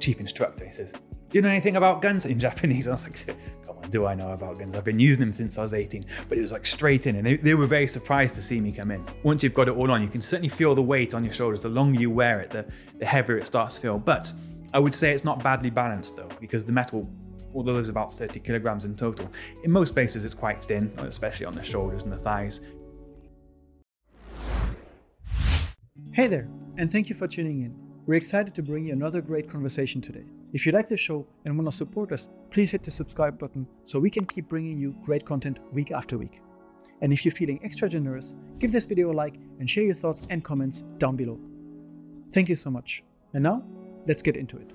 chief instructor. He says, "Do you know anything about guns?" in Japanese. I was like, "Come on, do I know about guns? I've been using them since I was 18." But it was like straight in, and they were very surprised to see me come in. Once you've got it all on, you can certainly feel the weight on your shoulders. The longer you wear it, the heavier it starts to feel. But I would say it's not badly balanced though, because the metal, although there's about 30 kilograms in total, in most places it's quite thin, especially on the shoulders and the thighs. Hey there, and thank you for tuning in. We're excited to bring you another great conversation today. If you like the show and want to support us, please hit the subscribe button so we can keep bringing you great content week after week. And if you're feeling extra generous, give this video a like and share your thoughts and comments down below. Thank you so much. And now, let's get into it.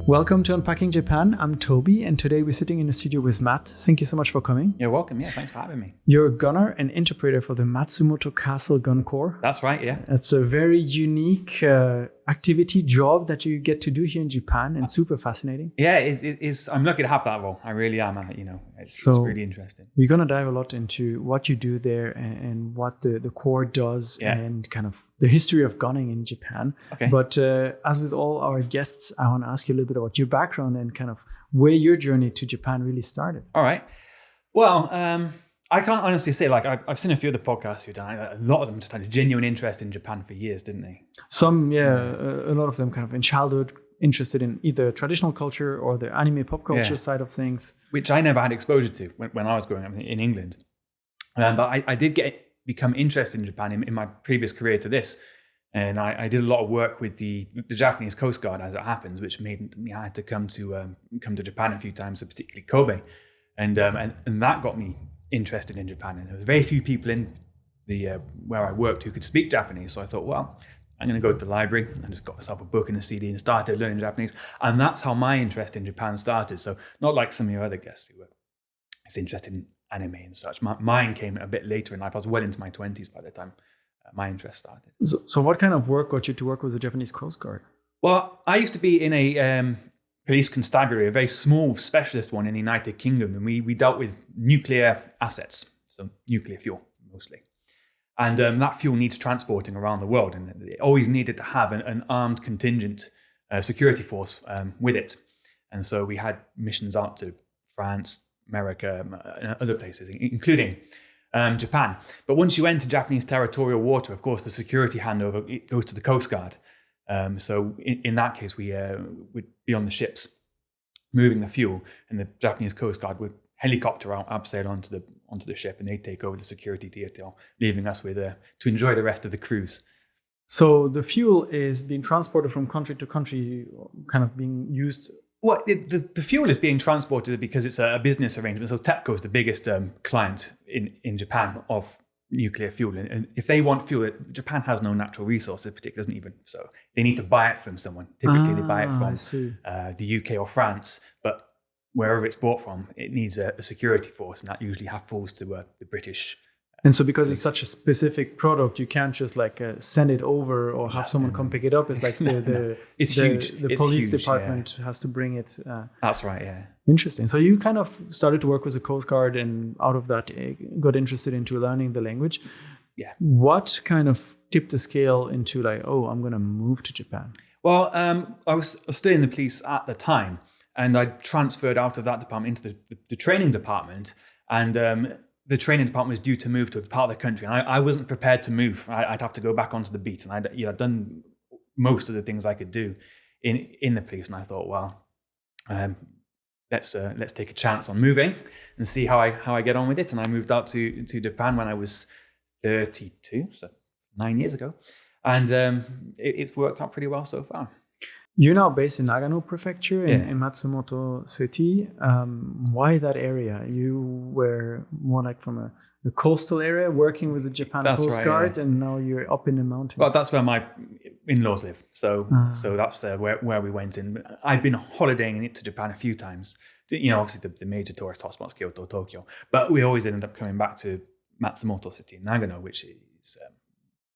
Welcome to Unpacking Japan. I'm Toby, and today we're sitting in the studio with Matt. Thank you so much for coming. You're welcome. Yeah, thanks for having me. You're a gunner and interpreter for the Matsumoto Castle Gun Corps. That's right, yeah. It's a very unique activity, job that you get to do here in Japan, and super fascinating. Yeah, it is. I'm lucky to have that role. I really am. It's really interesting. We're going to dive a lot into what you do there and what the Corps does, and kind of the history of gunning in Japan. Okay. But as with all our guests, I want to ask you a little bit about your background and kind of where your journey to Japan really started. All right. Well, I can't honestly say, like, I've seen a few of the podcasts you've done. A lot of them just had a genuine interest in Japan for years, didn't they? Some, a lot of them kind of in childhood interested in either traditional culture or the anime pop culture side of things. Which I never had exposure to when I was growing up in England. But I did become interested in Japan in my previous career to this. And I did a lot of work with the Japanese Coast Guard, as it happens, which made me, I had to come to Japan a few times, so particularly Kobe. And that got me interested in Japan. And there was very few people in the where I worked who could speak Japanese. So I thought, well, I'm going to go to the library. I just got myself a book and a CD and started learning Japanese. And that's how my interest in Japan started. So not like some of your other guests who were interested in anime and such. Mine came a bit later in life. I was well into my 20s by the time my interest started. So what kind of work got you to work with the Japanese Coast Guard? Well, I used to be in a police constabulary, a very small specialist one in the United Kingdom, and we dealt with nuclear assets, so nuclear fuel mostly. And that fuel needs transporting around the world, and it always needed to have an armed contingent security force with it. And so we had missions out to France, America, and other places, including Japan. But once you enter Japanese territorial water, of course, the security handover, it goes to the Coast Guard. So in that case, we would be on the ships moving the fuel, and the Japanese Coast Guard would helicopter out, abseil onto the ship, and they'd take over the security detail, leaving us with to enjoy the rest of the cruise. So the fuel is being transported from country to country, kind of being used. Well, the fuel is being transported because it's a business arrangement. So TEPCO is the biggest client in Japan of nuclear fuel. And if they want fuel, Japan has no natural resources, particularly doesn't even. So they need to buy it from someone. Typically, they buy it from the UK or France. But wherever it's bought from, it needs a security force. And that usually falls to the British. And so because it's such a specific product, you can't just like send it over or have someone come pick it up. It's like it's huge. The police department has to bring it. That's right, yeah. Interesting. So you kind of started to work with the Coast Guard, and out of that got interested into learning the language. Yeah. What kind of tipped the scale into like, oh, I'm going to move to Japan? Well, I was still in the police at the time, and I transferred out of that department into the training department, and the training department was due to move to a part of the country, and I wasn't prepared to move. I'd have to go back onto the beat, and I'd done most of the things I could do in the police, and I thought, well, let's take a chance on moving and see how I get on with it. And I moved out to Japan when I was 32, so 9 years ago, and it's worked out pretty well so far. You're now based in Nagano Prefecture in Matsumoto City. Why that area? You were more like from a coastal area working with the Japan Coast Guard, and now you're up in the mountains. Well, that's where my in-laws live. So that's where we went in. I've been holidaying to Japan a few times. Obviously the major tourist hotspots, Kyoto, Tokyo. But we always ended up coming back to Matsumoto City in Nagano, which is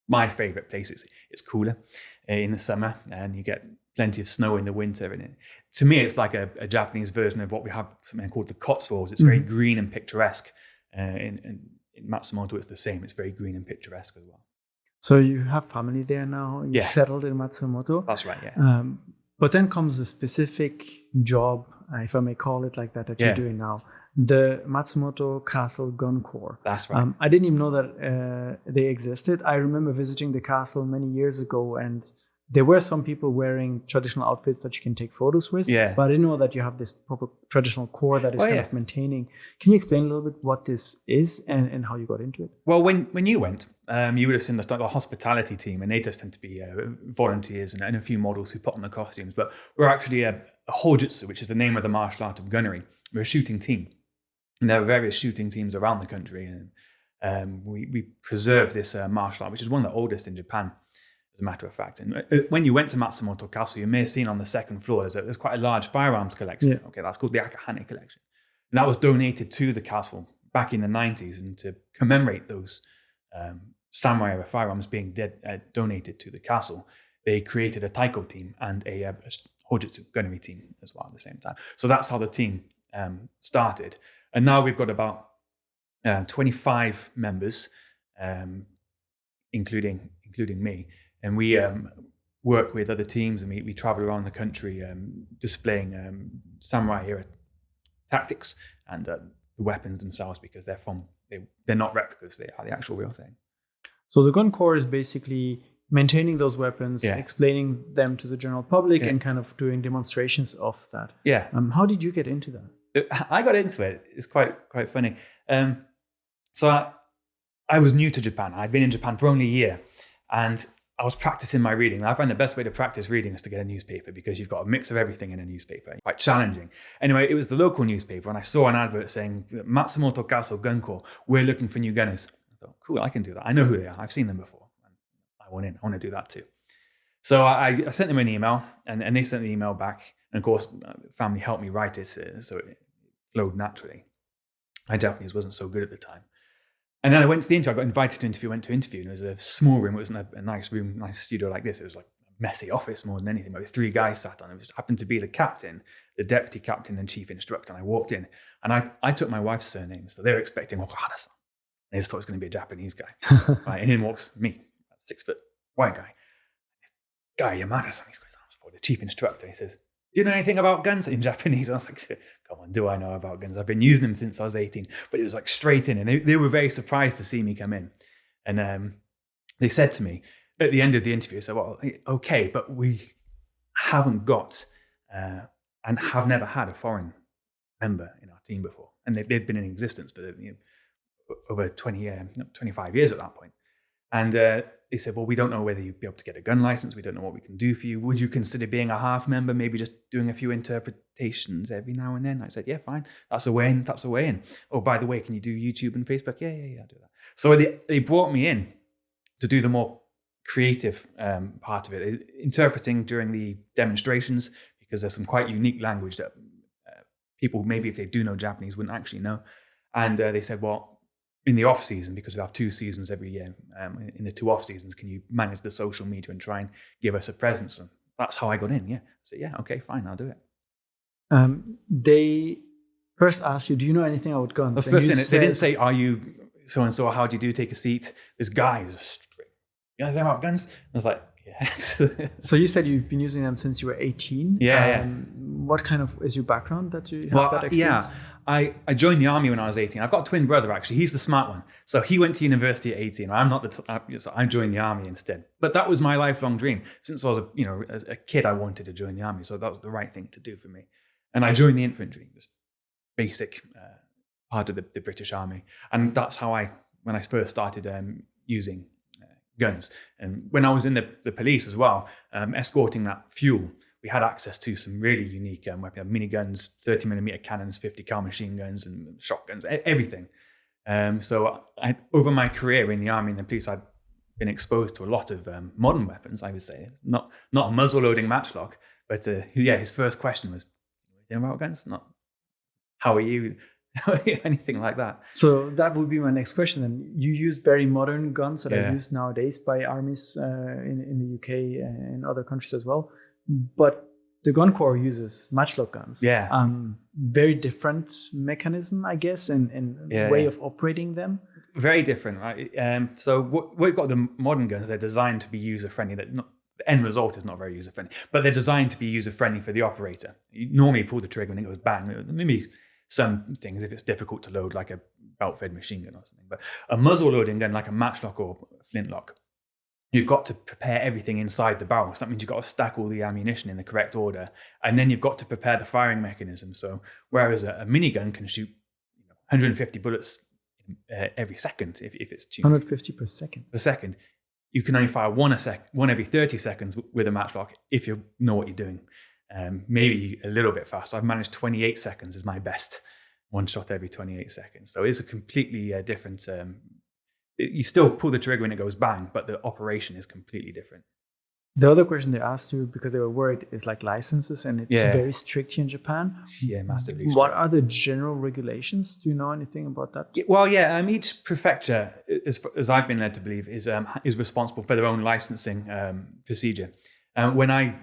my favorite place. It's cooler in the summer, and you get plenty of snow in the winter. And to me, it's like a Japanese version of what we have, something called the Cotswolds. It's very green and picturesque in in Matsumoto, it's the same. It's very green and picturesque as well. So you have family there now. You settled in Matsumoto. That's right. Yeah. But then comes a specific job, if I may call it like that you're doing now. The Matsumoto Castle Gun Corps. That's right. I didn't even know that they existed. I remember visiting the castle many years ago, and there were some people wearing traditional outfits that you can take photos with. Yeah. But I didn't know that you have this proper traditional corps that is kind of maintaining. Can you explain a little bit what this is and how you got into it? Well, when you went, you would have seen the hospitality team, and they just tend to be volunteers and a few models who put on the costumes. But we're actually a hojutsu, which is the name of the martial art of gunnery. We're a shooting team. And there are various shooting teams around the country. And we preserve this martial art, which is one of the oldest in Japan, as a matter of fact. And when you went to Matsumoto Castle, you may have seen on the second floor, there's quite a large firearms collection. Yeah. Okay, that's called the Akahane collection. And that was donated to the castle back in the 90s. And to commemorate those samurai era firearms being donated to the castle, they created a taiko team and a hojutsu gunnery team as well at the same time. So that's how the team started. And now we've got about 25 members, including me. And we work with other teams, and we travel around the country displaying samurai era tactics and the weapons themselves, because they're not replicas, they are the actual real thing. So the gun corps is basically maintaining those weapons, explaining them to the general public, and kind of doing demonstrations of that. Yeah. How did you get into that? I got into it. It's quite funny. So I was new to Japan. I'd been in Japan for only a year, and I was practicing my reading. I find the best way to practice reading is to get a newspaper, because you've got a mix of everything in a newspaper. Quite challenging. Anyway, it was the local newspaper, and I saw an advert saying, Matsumoto Castle Gun Corps, we're looking for new gunners. I thought, cool, I can do that. I know who they are. I've seen them before. I want to do that too. So I sent them an email, and they sent the email back. And of course, the family helped me write it, so it flowed naturally. My Japanese wasn't so good at the time. And then I went to the interview. I got invited to interview, went to interview, and it was a small room. It wasn't a nice room, nice studio like this. It was like a messy office more than anything. But with 3 guys sat on it. It happened to be the captain, the deputy captain, and chief instructor. And I walked in, and I took my wife's surname. So they were expecting Okahara-san. They just thought it was going to be a Japanese guy. Right, and in walks me, a 6-foot white guy. Guy Yamada-san, he's got his arms forward, the chief instructor. He says, do you know anything about guns in Japanese? I was like, come on, do I know about guns? I've been using them since I was 18. But it was like straight in. And they were very surprised to see me come in. And they said to me at the end of the interview, so, well, okay, but we haven't got and have never had a foreign member in our team before. And they'd been in existence for over 25 years at that point. And they said, well, we don't know whether you'd be able to get a gun license. We don't know what we can do for you. Would you consider being a half member, maybe just doing a few interpretations every now and then? I said, yeah, fine. That's a way in. Oh, by the way, can you do YouTube and Facebook? Yeah, I'll do that. So they brought me in to do the more creative part of it, interpreting during the demonstrations, because there's some quite unique language that people, maybe if they do know Japanese, wouldn't actually know. And they said, well, in the off season, because we have 2 seasons every year, in the 2 off seasons, can you manage the social media and try and give us a presence? And that's how I got in. Yeah. I said, yeah, okay, fine, I'll do it. They first asked you, do you know anything about guns? They didn't say, are you so-and-so, how do you do, take a seat? This guy is straight. You know anything about guns? I was like, yeah. So you said you've been using them since you were 18. Yeah. What kind of is your background that you have that experience? Yeah. I joined the army when I was 18. I've got a twin brother, actually. He's the smart one. So he went to university at 18. I'm not so I joined the army instead. But that was my lifelong dream. Since I was a kid, I wanted to join the army. So that was the right thing to do for me. And I joined the infantry, just basic part of the British Army. And that's how when I first started using guns. And when I was in the police as well, escorting that fuel, we had access to some really unique weapons, miniguns, 30mm cannons, 50 cal machine guns, and shotguns, everything. So over my career in the army and the police, I've been exposed to a lot of modern weapons, I would say. Not a muzzle-loading matchlock, but his first question was, "Do you know about guns?" Not, "How are you?" Anything like that. So that would be my next question. Then you use very modern guns that are used nowadays by armies in the UK and other countries as well. But the gun corps uses matchlock guns. Yeah. Very different mechanism, I guess, and way of operating them. Very different, right? So we've got the modern guns. They're designed to be user friendly. The end result is not very user friendly, but they're designed to be user friendly for the operator. You normally pull the trigger when it goes bang. Maybe some things if it's difficult to load, like a belt-fed machine gun or something. But a muzzle loading gun, like a matchlock or flintlock, you've got to prepare everything inside the barrel. So that means you've got to stack all the ammunition in the correct order, and then you've got to prepare the firing mechanism. So whereas a minigun can shoot 150 bullets every second, if it's tuned 150 per second. You can only fire one every 30 seconds with a matchlock if you know what you're doing. Maybe a little bit faster. I've managed 28 seconds is my best. One shot every 28 seconds. So it's a completely different. You still pull the trigger when it goes bang, but the operation is completely different. The other question they asked you, because they were worried, is like licenses, and it's very strict here in Japan. Yeah, massively strict. What are the general regulations? Do you know anything about that? Well, each prefecture, as I've been led to believe, is responsible for their own licensing procedure. When I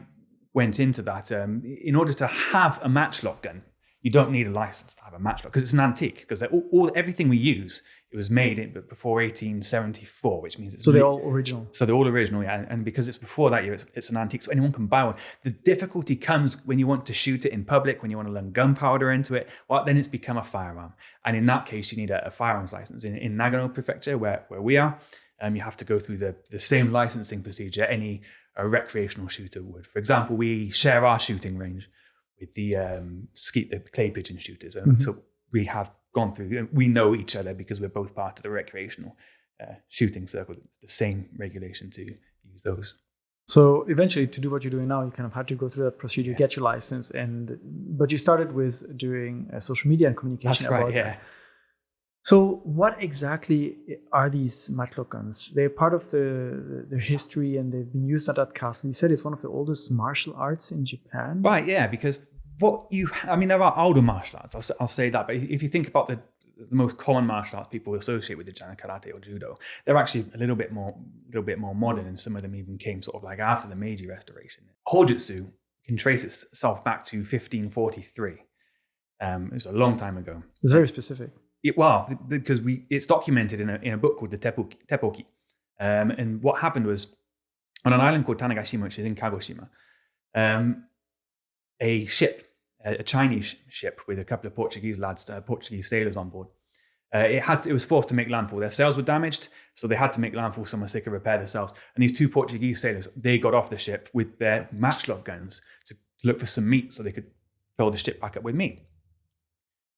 went into that, in order to have a matchlock gun, you don't need a license to have a matchlock because it's an antique. Because everything we use, it was made before 1874, which means it's... So they're all original. So they're all original, yeah. And because it's before that year, it's an antique, so anyone can buy one. The difficulty comes when you want to shoot it in public, when you want to learn gunpowder into it, well, then it's become a firearm. And in that case, you need a firearms license. In Nagano prefecture, where we are, you have to go through the same licensing procedure any recreational shooter would. For example, we share our shooting range with the clay pigeon shooters. So we have gone through, we know each other because we're both part of the recreational shooting circle. It's the same regulation to use those. So eventually, to do what you're doing now, you kind of had to go through that procedure, get your license, but you started with doing social media and communication. That's right, about that. So what exactly are these matchlock guns? They're part of their history, and they've been used at that castle. You said it's one of the oldest martial arts in Japan. Right, yeah, because there are older martial arts, I'll say that, but if you think about the most common martial arts people associate with the Jana karate or judo, they're actually a little bit more modern, and some of them even came sort of like after the Meiji Restoration. Hojutsu can trace itself back to 1543. It was a long time ago. It's very specific. Because it's documented in a book called the Teppoki. And what happened was, on an island called Tanegashima, which is in Kagoshima, a Chinese ship with a couple of Portuguese lads, Portuguese sailors on board, it was forced to make landfall. Their sails were damaged, so they had to make landfall somewhere so they could repair their sails. And these two Portuguese sailors, they got off the ship with their matchlock guns to look for some meat so they could fill the ship back up with meat.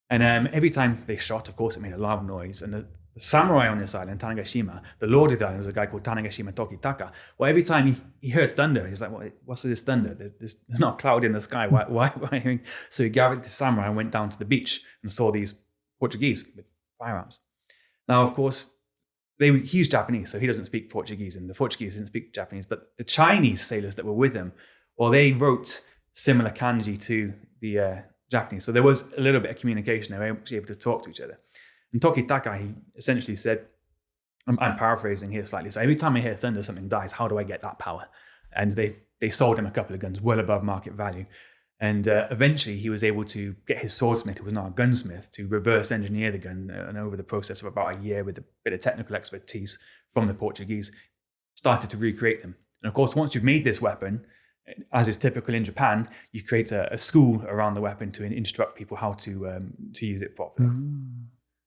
And every time they shot, of course, it made a loud noise. And the samurai on this island, Tanegashima, the lord of the island was a guy called Tanegashima Tokitaka. Well, every time he heard thunder, he's like, what's this thunder? There's not a cloud in the sky. Why am I hearing? So he gathered the samurai and went down to the beach and saw these Portuguese with firearms. Now, of course, he's Japanese, so he doesn't speak Portuguese, and the Portuguese didn't speak Japanese. But the Chinese sailors that were with him, well, they wrote similar kanji to the Japanese. So there was a little bit of communication. They were actually able to talk to each other. And Tokitaka, he essentially said, I'm paraphrasing here slightly, so every time I hear thunder, something dies. How do I get that power? And they sold him a couple of guns well above market value. And eventually he was able to get his swordsmith, who was now a gunsmith, to reverse engineer the gun. And over the process of about a year, with a bit of technical expertise from the Portuguese, started to recreate them. And of course, once you've made this weapon, as is typical in Japan, you create a school around the weapon to instruct people how to use it properly.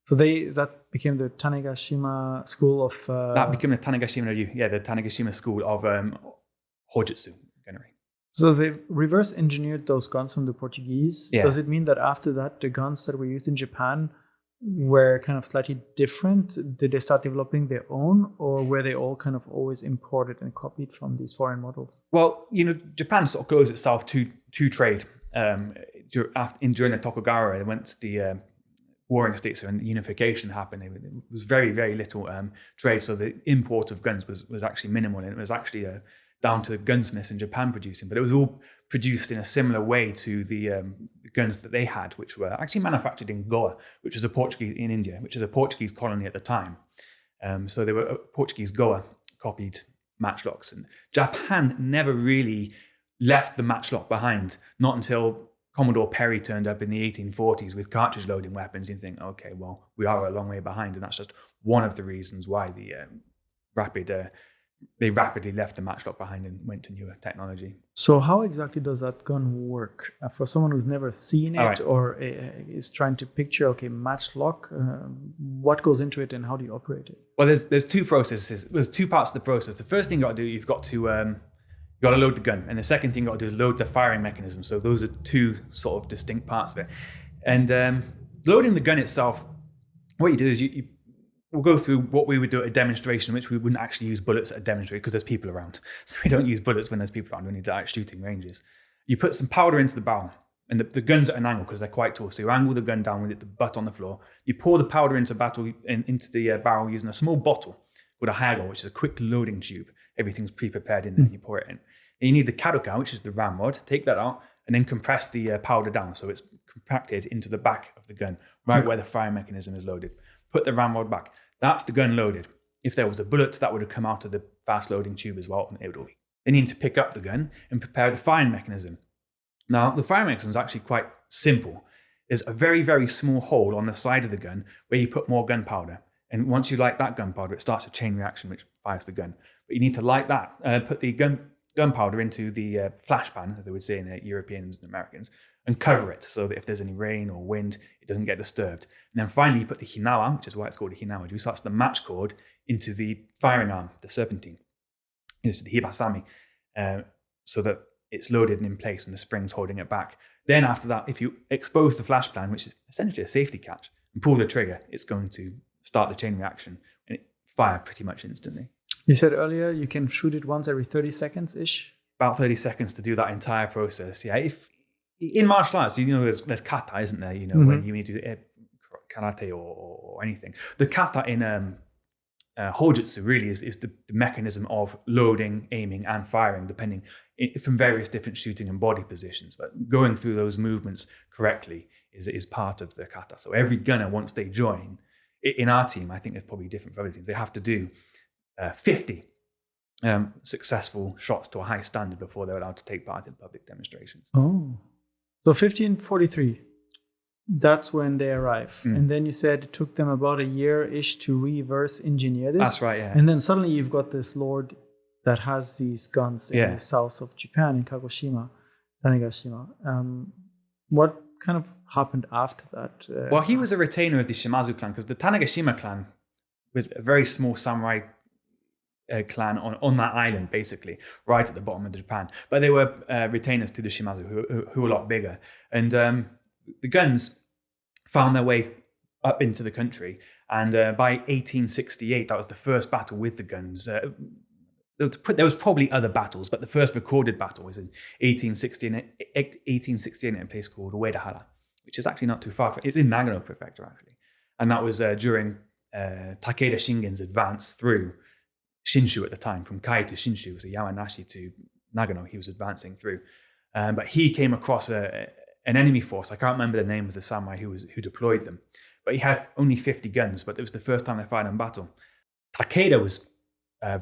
So that became the Tanegashima school of... That became the Tanegashima school of Hojutsu gunnery. So they reverse engineered those guns from the Portuguese. Yeah. Does it mean that after that, the guns that were used in Japan were kind of slightly different? Did they start developing their own, or were they all kind of always imported and copied from these foreign models? Well, Japan sort of closed itself to trade during the Tokugawa. Once the warring states and unification happened, there was very, very little trade. So the import of guns was actually minimal, and it was actually down to gunsmiths in Japan producing. But it was all produced in a similar way to the guns that they had, which were actually manufactured in Goa, which was in India, which is a Portuguese colony at the time. So they were Portuguese Goa copied matchlocks, and Japan never really left the matchlock behind, not until Commodore Perry turned up in the 1840s with cartridge loading weapons, you think, okay, well, we are a long way behind. And that's just one of the reasons why they rapidly left the matchlock behind and went to newer technology. So how exactly does that gun work? For someone who's never seen it or is trying to picture, okay, matchlock, what goes into it and how do you operate it? Well, there's two processes. There's two parts of the process. The first thing you got to do, you've got to load the gun. And the second thing you got to do is load the firing mechanism. So those are two sort of distinct parts of it. And loading the gun itself, what you do is we'll go through what we would do at a demonstration, which we wouldn't actually use bullets at a demonstration because there's people around. So we don't use bullets when there's people around. We need to actually shooting ranges. You put some powder into the barrel, and the gun's at an angle because they're quite tall. So you angle the gun down with the butt on the floor. You pour the powder into the barrel using a small bottle with a haggle, which is a quick loading tube. Everything's pre-prepared in there, and you pour it in. Then you need the kadoka, which is the ramrod. Take that out and then compress the powder down so it's compacted into the back of the gun, right where the fire mechanism is loaded. Put the ramrod back. That's the gun loaded. If there was a bullet, that would have come out of the fast loading tube as well. And it would all be. Then you need to pick up the gun and prepare the firing mechanism. Now, the firing mechanism is actually quite simple. There's a very, very small hole on the side of the gun where you put more gunpowder. And once you light that gunpowder, it starts a chain reaction which fires the gun. But you need to light that, put the gunpowder into the flash pan, as they would say in the Europeans and Americans, and cover it so that if there's any rain or wind, it doesn't get disturbed. And then finally, you put the hinawa, which is why it's called a hinawa, which starts the match cord into the firing arm, the serpentine. It's the hibasami, so that it's loaded and in place and the spring's holding it back. Then after that, if you expose the flash pan, which is essentially a safety catch, and pull the trigger, it's going to start the chain reaction and it fire pretty much instantly. You said earlier you can shoot it once every 30 seconds-ish? About 30 seconds to do that entire process. Yeah, in martial arts, there's kata, isn't there? When you need to do karate or anything. The kata in hojutsu really is the mechanism of loading, aiming, and firing, depending from various different shooting and body positions. But going through those movements correctly is part of the kata. So every gunner, once they join, in our team, I think it's probably different for other teams, they have to do 50 successful shots to a high standard before they're allowed to take part in public demonstrations. Oh, so 1543, that's when they arrive. And then you said it took them about a year-ish to reverse engineer this. That's right, yeah. And then suddenly you've got this lord that has these guns in the south of Japan, in Kagoshima, Tanegashima. What kind of happened after that? Well, he was a retainer of the Shimazu clan, because the Tanegashima clan was a very small samurai clan on that island, basically, right at the bottom of Japan. But they were retainers to the Shimazu, who were a lot bigger. And the guns found their way up into the country. And by 1868, that was the first battle with the guns. There was probably other battles, but the first recorded battle was in 1868 in a place called Uedahara, which is actually not too far. It's in Nagano Prefecture, actually. And that was during Takeda Shingen's advance through Shinshu at the time, from Kai to Shinshu, so Yamanashi to Nagano, he was advancing through. But he came across an enemy force. I can't remember the name of the samurai who deployed them. But he had only 50 guns, but it was the first time they fired in battle. Takeda was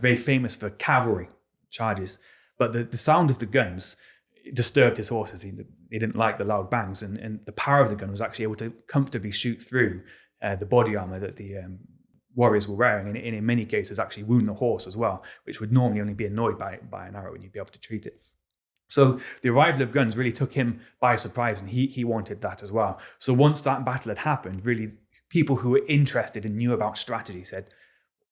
very famous for cavalry charges, but the sound of the guns disturbed his horses. He didn't like the loud bangs, and the power of the gun was actually able to comfortably shoot through the body armor that the warriors were wearing, and in many cases actually wound the horse as well, which would normally only be annoyed by an arrow and you'd be able to treat it. So the arrival of guns really took him by surprise, and he wanted that as well. So once that battle had happened, really people who were interested and knew about strategy said,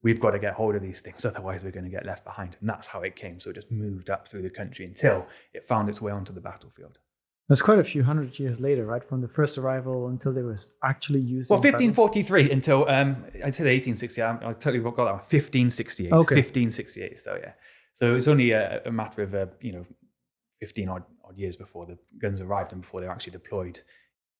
we've got to get hold of these things, otherwise we're going to get left behind. And that's how it came. So it just moved up through the country until it found its way onto the battlefield. That's quite a few hundred years later, right? From the first arrival until they were actually using... Well, 1543 until, I'd say 1868. I totally forgot that one. 1568. Okay. 1568, so yeah. So it's only a matter of, 15 odd years before the guns arrived and before they were actually deployed.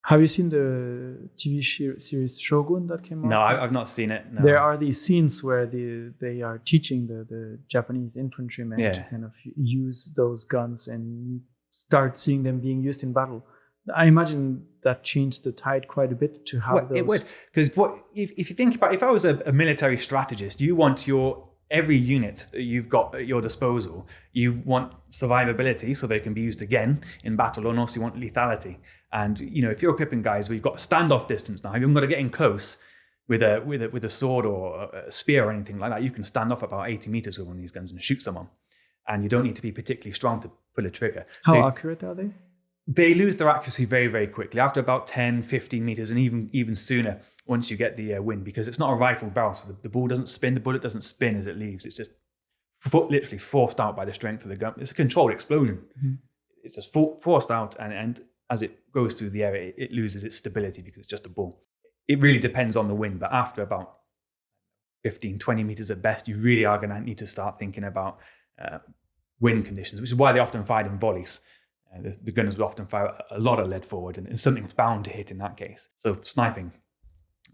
Have you seen the TV series Shogun that came out? No, I've not seen it. No. There are these scenes where they are teaching the Japanese infantrymen to kind of use those guns, and you start seeing them being used in battle. I imagine that changed the tide quite a bit to have those. It would, because if you think about, if I was a military strategist, you want your every unit that you've got at your disposal, you want survivability so they can be used again in battle, and also you want lethality. And if you're equipping guys where you've got a standoff distance now, you haven't got to get in close with a sword or a spear or anything like that. You can stand off about 80 meters with one of these guns and shoot someone, and you don't need to be particularly strong to pull a trigger. How accurate are they? They lose their accuracy very, very quickly after about 10, 15 meters, and even sooner once you get the wind, because it's not a rifle barrel, so the ball doesn't spin, the bullet doesn't spin as it leaves. It's just literally forced out by the strength of the gun. It's a controlled explosion. Mm-hmm. It's just forced out, and as it goes through the air, it loses its stability because it's just a ball. It really depends on the wind, but after about 15, 20 meters at best, you really are going to need to start thinking about wind conditions, which is why they often fired in volleys. The gunners would often fire a lot of lead forward, and something's bound to hit in that case. So sniping,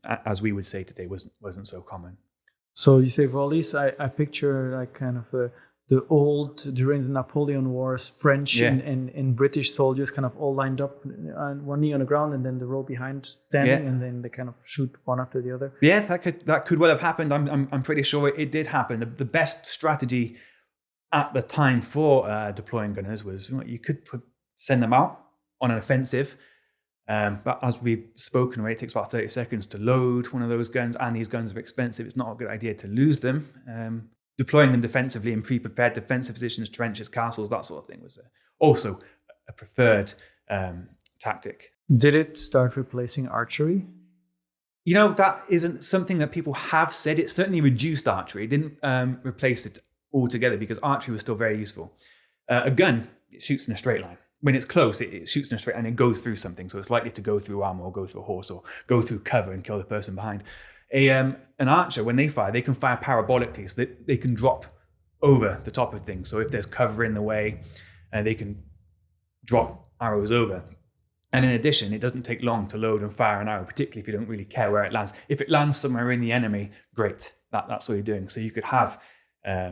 as we would say today, wasn't so common. So you say volleys, I picture like kind of the old, during the Napoleon Wars, French and British soldiers kind of all lined up, and one knee on the ground and then the row behind standing, and then they kind of shoot one after the other. Yeah, that could well have happened. I'm pretty sure it did happen. The best strategy at the time for deploying gunners was you could send them out on an offensive, but as we've spoken, it takes about 30 seconds to load one of those guns, and these guns are expensive. It's not a good idea to lose them. Deploying them defensively in pre-prepared defensive positions, trenches, castles, that sort of thing was also a preferred tactic. Did it start replacing archery? That isn't something that people have said. It certainly reduced archery. It didn't replace it altogether, because archery was still very useful. A gun, it shoots in a straight line. When it's close, it shoots in a straight line and it goes through something. So it's likely to go through armor or go through a horse or go through cover and kill the person behind. An archer, when they fire, they can fire parabolically, so that they can drop over the top of things. So if there's cover in the way, they can drop arrows over. And in addition, it doesn't take long to load and fire an arrow, particularly if you don't really care where it lands. If it lands somewhere in the enemy, great. That's what you're doing. So you could have, I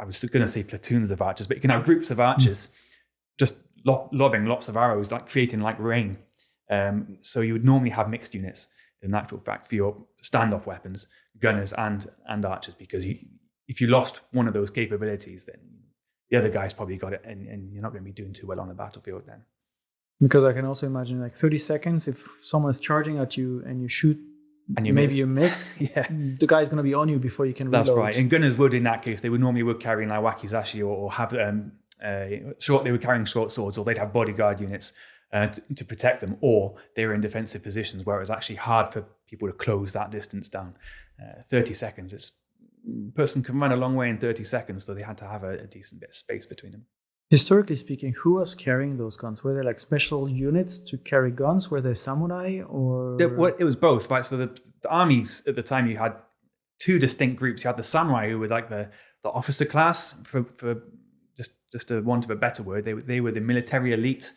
was going to say platoons of archers, but you can have groups of archers just lobbing lots of arrows, like creating like rain. So you would normally have mixed units, in actual fact, for your standoff weapons, gunners and archers, because if you lost one of those capabilities, then the other guy's probably got it, and you're not going to be doing too well on the battlefield then. Because I can also imagine like 30 seconds, if someone's charging at you and you shoot, and you miss, the guy's going to be on you before you can reload. That's right. And gunners would, in that case, they would normally carry like wakizashi or have they were carrying short swords, or they'd have bodyguard units to protect them, or they were in defensive positions where it was actually hard for people to close that distance down. 30 seconds, a person can run a long way in 30 seconds, so they had to have a decent bit of space between them. Historically speaking, who was carrying those guns? Were they like special units to carry guns? Were they samurai, or? It was both, right? So the armies at the time, you had two distinct groups. You had the samurai, who were like the officer class, for just a want of a better word. They were the military elite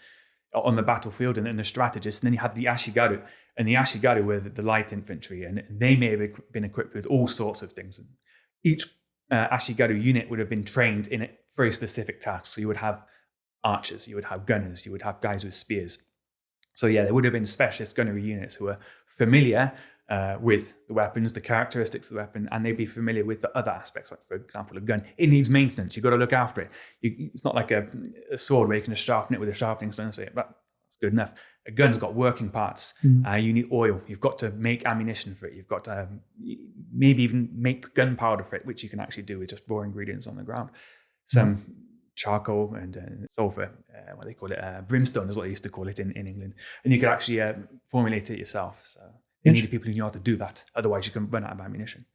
on the battlefield, and the strategists. And then you had the ashigaru, and the ashigaru were the light infantry, and they may have been equipped with all sorts of things. And each ashigaru unit would have been trained in a very specific tasks. So you would have archers, you would have gunners, you would have guys with spears. So there would have been specialist gunnery units who were familiar with the weapons, the characteristics of the weapon, and they'd be familiar with the other aspects. Like, for example, a gun, it needs maintenance. You've got to look after it. It's not like a sword where you can just sharpen it with a sharpening stone and say, that's good enough. A gun's got working parts. You need oil. You've got to make ammunition for it. You've got to maybe even make gunpowder for it, which you can actually do with just raw ingredients on the ground. Some charcoal and sulfur, what they call it, brimstone is what they used to call it in England. And you could actually formulate it yourself. So you need people who know how to do that. Otherwise, you can run out of ammunition.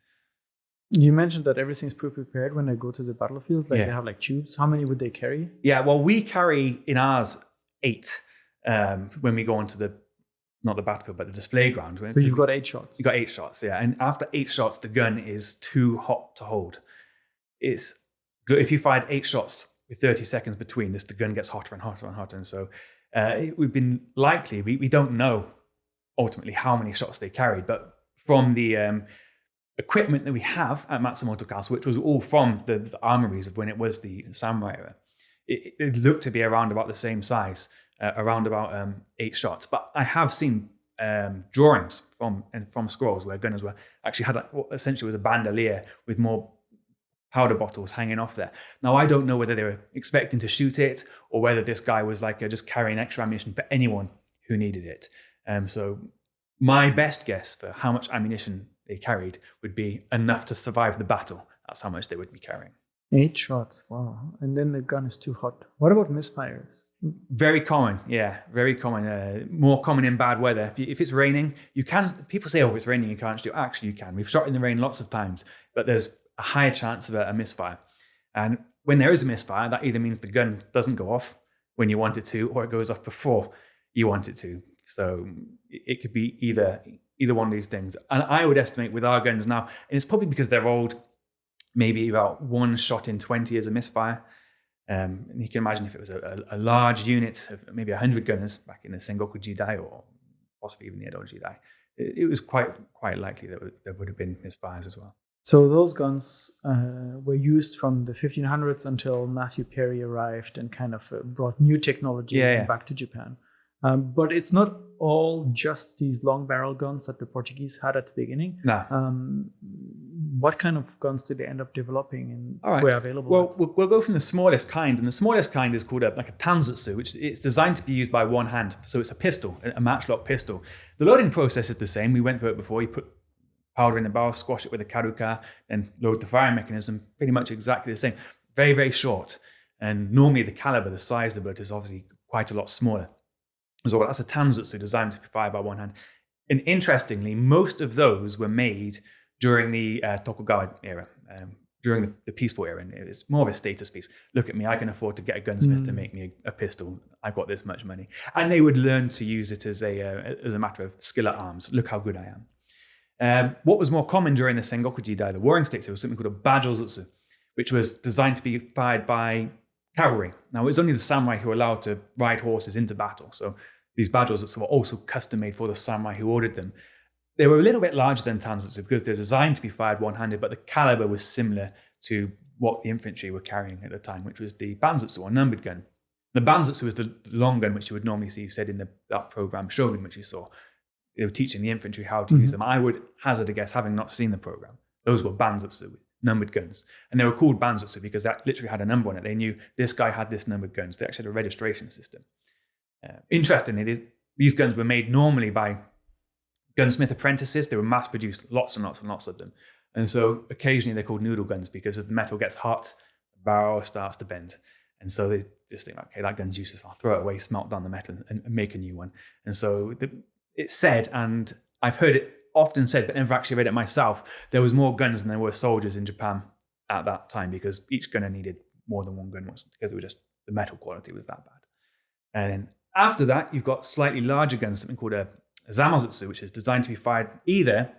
You mentioned that everything's pre-prepared when they go to the battlefield. Like they have like tubes. How many would they carry? Yeah, well, we carry in ours 8 when we go onto not the battlefield, but the display ground. So you've got 8 shots. You've got 8 shots, yeah. And after 8 shots, the gun is too hot to hold. If you fired 8 shots with 30 seconds between this, the gun gets hotter and hotter and hotter. And so we've been likely, we don't know ultimately how many shots they carried, but from the equipment that we have at Matsumoto Castle, which was all from the armories of when it was the samurai era, it looked to be around about the same size, around about 8 shots. But I have seen drawings from scrolls where gunners were actually had what essentially was a bandolier with more powder bottles hanging off there. Now, I don't know whether they were expecting to shoot it or whether this guy was like just carrying extra ammunition for anyone who needed it. So my best guess for how much ammunition they carried would be enough to survive the battle. That's how much they would be carrying. 8 shots, wow. And then the gun is too hot. What about misfires? Very common, yeah, very common. More common in bad weather. If it's raining, you can, people say, oh, if it's raining, you can't shoot. Actually, you can. We've shot in the rain lots of times, but there's a higher chance of a misfire. And when there is a misfire, that either means the gun doesn't go off when you want it to, or it goes off before you want it to. So it could be either one of these things. And I would estimate with our guns now, and it's probably because they're old, maybe about 1 shot in 20 is a misfire. And you can imagine if it was a large unit of maybe 100 gunners back in the Sengoku Jidai or possibly even the Edo Jidai, it was quite likely that there would have been misfires as well. So those guns were used from the 1500s until Matthew Perry arrived and kind of brought new technology back to Japan. But it's not all just these long barrel guns that the Portuguese had at the beginning. No. What kind of guns did they end up developing and were available? Well, we'll go from the smallest kind, and the smallest kind is called like a tanzutsu, which it's designed to be used by one hand. So it's a pistol, a matchlock pistol. The loading process is the same. We went through it before. You put powder in the barrel, squash it with a karuka, then load the firing mechanism. Pretty much exactly the same. Very, very short. And normally the caliber, the size of the bullet is obviously quite a lot smaller. So that's a tanzutsu designed to be fired by one hand. And interestingly, most of those were made during the Tokugawa era, during the peaceful era. And it's more of a status piece. Look at me, I can afford to get a gunsmith to make me a pistol. I've got this much money. And they would learn to use it as a matter of skill at arms. Look how good I am. What was more common during the Sengoku Jidai, the warring states, there was something called a bajozutsu, which was designed to be fired by cavalry. Now, it was only the samurai who were allowed to ride horses into battle. So these bajozutsu were also custom made for the samurai who ordered them. They were a little bit larger than tanzutsu because they're designed to be fired one-handed, but the caliber was similar to what the infantry were carrying at the time, which was the banzutsu, or numbered gun. The banzutsu is the long gun, which you would normally see said in that program Shogun, which you saw. They were teaching the infantry how to use them. I would hazard a guess, having not seen the program, those were banzutsu, numbered guns. And they were called banzutsu because that literally had a number on it. They knew this guy had this numbered guns. They actually had a registration system. Interestingly, these guns were made normally by gunsmith apprentices. They were mass produced, lots and lots and lots of them. And so occasionally they're called noodle guns because as the metal gets hot, the barrel starts to bend. And so they just think, okay, that gun's useless. I'll throw it away, smelt down the metal and make a new one. And so it's said, and I've heard it often said, but never actually read it myself, there was more guns than there were soldiers in Japan at that time because each gunner needed more than one gun because it was just the metal quality was that bad. And then after that, you've got slightly larger guns, something called a zamazutsu, which is designed to be fired either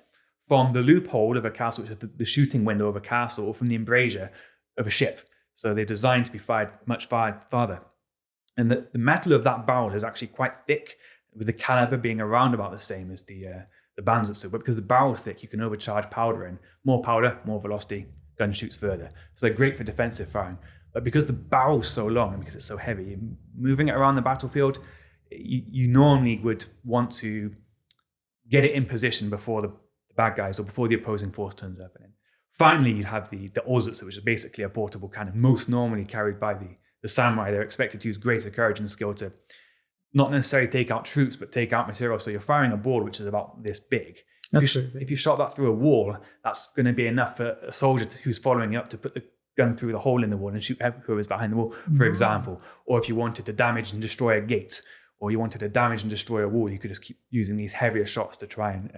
from the loophole of a castle, which is the shooting window of a castle, or from the embrasure of a ship. So they're designed to be fired much farther. And the metal of that barrel is actually quite thick, with the caliber being around about the same as the banzutsu. But because the barrel's thick, you can overcharge powder, and more powder, more velocity, gun shoots further. So they're great for defensive firing. But because the barrel's so long and because it's so heavy, moving it around the battlefield, you normally would want to get it in position before the bad guys or before the opposing force turns up. And then finally, you'd have the ozutsu, which is basically a portable cannon, most normally carried by the samurai. They're expected to use greater courage and skill to not necessarily take out troops, but take out material. So you're firing a ball which is about this big. If you shot that through a wall, that's going to be enough for a soldier who's following you up to put the gun through the hole in the wall and shoot whoever's behind the wall, for example. Or if you wanted to damage and destroy a gate, or you wanted to damage and destroy a wall, you could just keep using these heavier shots to try and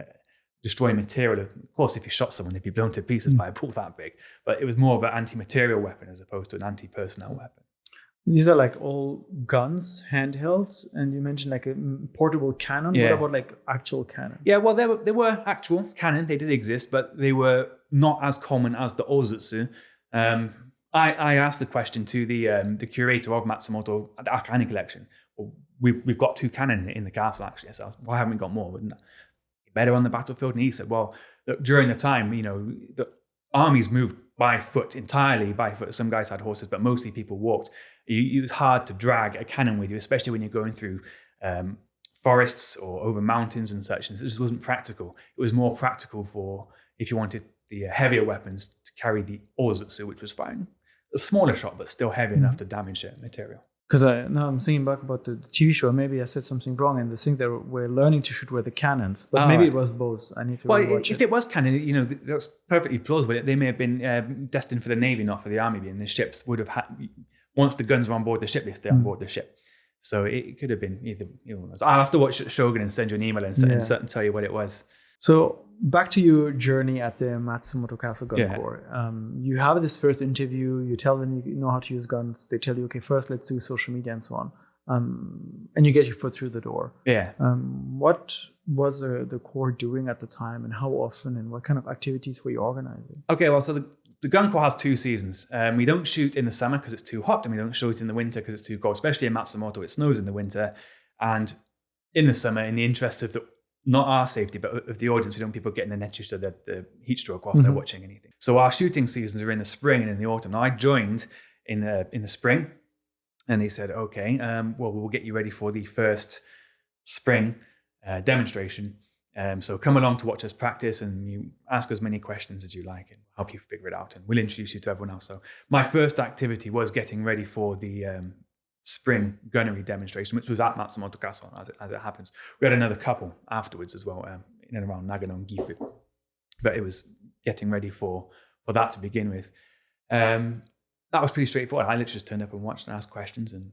destroy material. Of course, if you shot someone, they'd be blown to pieces by a ball that big. But it was more of an anti-material weapon as opposed to an anti-personnel weapon. These are like all guns, handhelds, and you mentioned like a portable cannon. Yeah. What about like actual cannon? Yeah, well, they were actual cannon. They did exist, but they were not as common as the ozutsu. I asked the question to the curator of Matsumoto at the Akane collection. Well, we've got 2 cannon in the castle, actually. So why haven't we got more? Wouldn't that be better on the battlefield? And he said, well, look, during the time, the armies moved entirely by foot. Some guys had horses, but mostly people walked. It was hard to drag a cannon with you, especially when you're going through forests or over mountains and such. And this wasn't practical. It was more practical for if you wanted the heavier weapons to carry the ozutsu, which was firing a smaller shot, but still heavy enough to damage material. Because now I'm thinking back about the TV show. Maybe I said something wrong, and the thing that we're learning to shoot were the cannons, but maybe it was both. I need to rewatch if it was cannon, that's perfectly plausible. They may have been destined for the Navy, not for the Army, and the ships would have had, once the guns were on board the ship, they stay on board the ship. So it could have been either one of those. I'll have to watch Shogun and send you an email and tell you what it was. So back to your journey at the Matsumoto Castle Gun Corps. You have this first interview. You tell them you know how to use guns. They tell you, okay, first let's do social media and so on. And you get your foot through the door. Yeah. What was the Corps doing at the time, and how often, and what kind of activities were you organizing? Okay, well, so the Gun Corps has 2 seasons. We don't shoot in the summer because it's too hot, and we don't shoot in the winter because it's too cold, especially in Matsumoto. It snows in the winter. And in the summer, in the interest of not our safety, but of the audience, we don't want people getting the netchy so that the heat stroke whilst they're watching anything. So our shooting seasons are in the spring and in the autumn. Now, I joined in the spring, and they said, okay, well, we'll get you ready for the first spring demonstration. So come along to watch us practice, and you ask as many questions as you like, and help you figure it out, and we'll introduce you to everyone else. So my first activity was getting ready for the spring gunnery demonstration, which was at Matsumoto Castle, as it happens. We had another couple afterwards as well, in and around Nagano and Gifu. But it was getting ready for that to begin with. That was pretty straightforward. I literally just turned up and watched and asked questions, and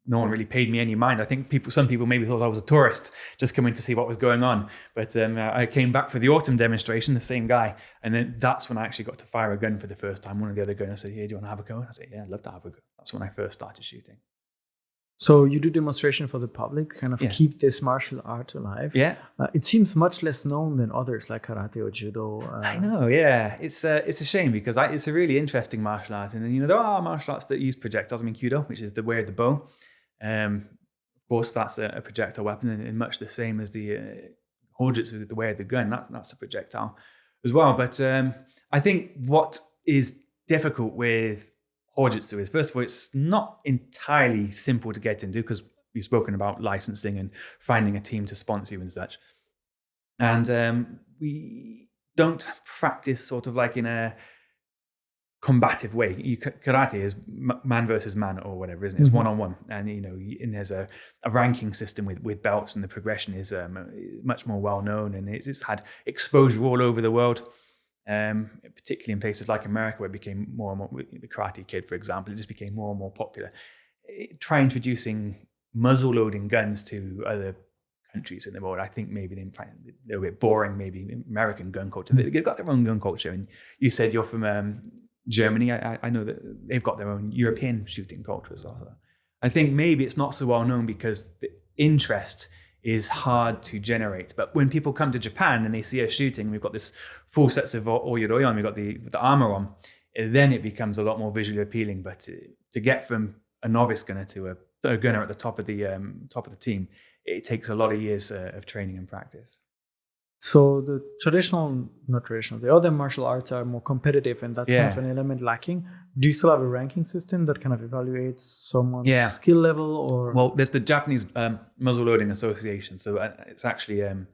no one really paid me any mind. I think some people maybe thought I was a tourist just coming to see what was going on. But I came back for the autumn demonstration, the same guy. And then that's when I actually got to fire a gun for the first time. One of the other gunners said, "Hey, do you want to have a go?" And I said, "Yeah, I'd love to have a go." That's when I first started shooting. So you do demonstration for the public, kind of keep this martial art alive. Yeah. It seems much less known than others like karate or judo. I know, yeah. It's a shame because it's a really interesting martial art. And then, there are martial arts that use projectiles. I mean, Kudo, which is the way of the bow. Of course, that's a projectile weapon, and much the same as the Hojutsu, the way of the gun. That's a projectile as well. But I think what is difficult with Hojutsu is, first of all, it's not entirely simple to get into because we've spoken about licensing and finding a team to sponsor you and such. And we don't practice sort of like in a combative way. Karate is man versus man or whatever, isn't it? It's one-on-one. And, and there's a ranking system with belts, and the progression is much more well-known, and it's had exposure all over the world. Particularly in places like America, where it became more and more, the Karate Kid, for example, it just became more and more popular. Try introducing muzzle-loading guns to other countries in the world. I think maybe they find it a little bit boring, maybe American gun culture. They've got their own gun culture. And you said you're from Germany. I know that they've got their own European shooting culture as well. So I think maybe it's not so well known because the interest is hard to generate. But when people come to Japan and they see us shooting, we've got this full sets of oyoroi on, we've got the armor on, then it becomes a lot more visually appealing. But to get from a novice gunner to a gunner at the top of the team, it takes a lot of years of training and practice. So the other martial arts are more competitive, and that's kind of an element lacking. Do you still have a ranking system that kind of evaluates someone's skill level? Or well, there's the Japanese Muzzle Loading Association. So it's actually I'm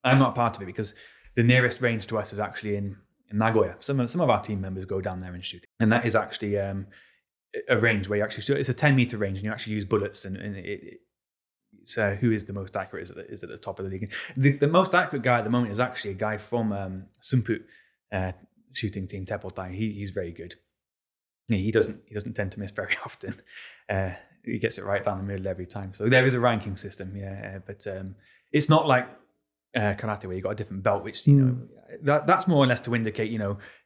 not part of it because the nearest range to us is actually in Nagoya. Some of our team members go down there and shoot, and that is actually a range where you actually shoot. It's a 10-meter range, and you actually use bullets, and So who is the most accurate is at the top of the league. The most accurate guy at the moment is actually a guy from Sunput shooting team, Teppeltai. He's very good. He doesn't tend to miss very often. He gets it right down the middle every time. So there is a ranking system, but it's not like karate where you got a different belt, which that's more or less to indicate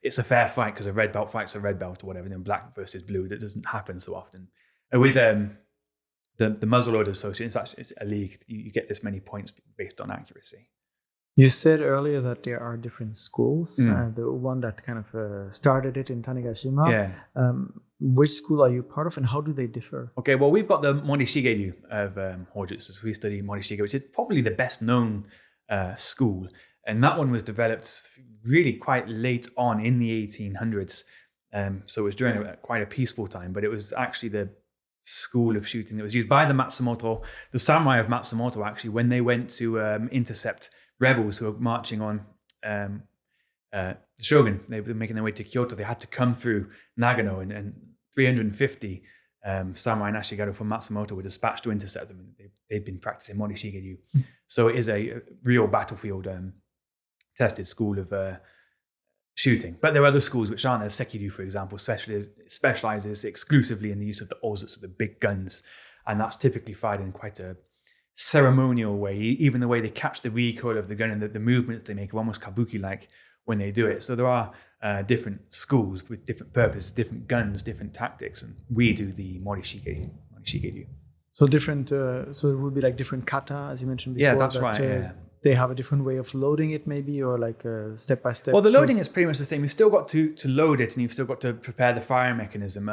it's a fair fight because a red belt fights a red belt or whatever. Black versus blue, that doesn't happen so often. With the Muzzleloader Association, it's a league. You get this many points based on accuracy. You said earlier that there are different schools. The one that kind of started it in Tanegashima. Which school are you part of, and how do they differ? Okay, well, we've got the Morishige-ryu of Hojutsu. So we study Morishige, which is probably the best known school. And that one was developed really quite late on in the 1800s. So it was during quite a peaceful time, but it was actually the school of shooting that was used by the samurai of Matsumoto, actually, when they went to intercept rebels who were marching on the Shogun, they were making their way to Kyoto. They had to come through Nagano, and 350 samurai and ashigaru from Matsumoto were dispatched to intercept them. They'd been practicing Mori Shigeryu. So it is a real battlefield tested school of shooting. But there are other schools which aren't. As Sekiryu, for example, specializes exclusively in the use of the ozuts, the big guns. And that's typically fired in quite a ceremonial way. Even the way they catch the recoil of the gun and the movements they make are almost kabuki-like when they do it. So there are different schools with different purposes, different guns, different tactics. And we do the Mori Shigeryu. So different, so it would be like different kata, as you mentioned before. Yeah, that's right. They have a different way of loading it, maybe, or like step by step. Well, the loading is pretty much the same. You've still got to load it, and you've still got to prepare the firing mechanism.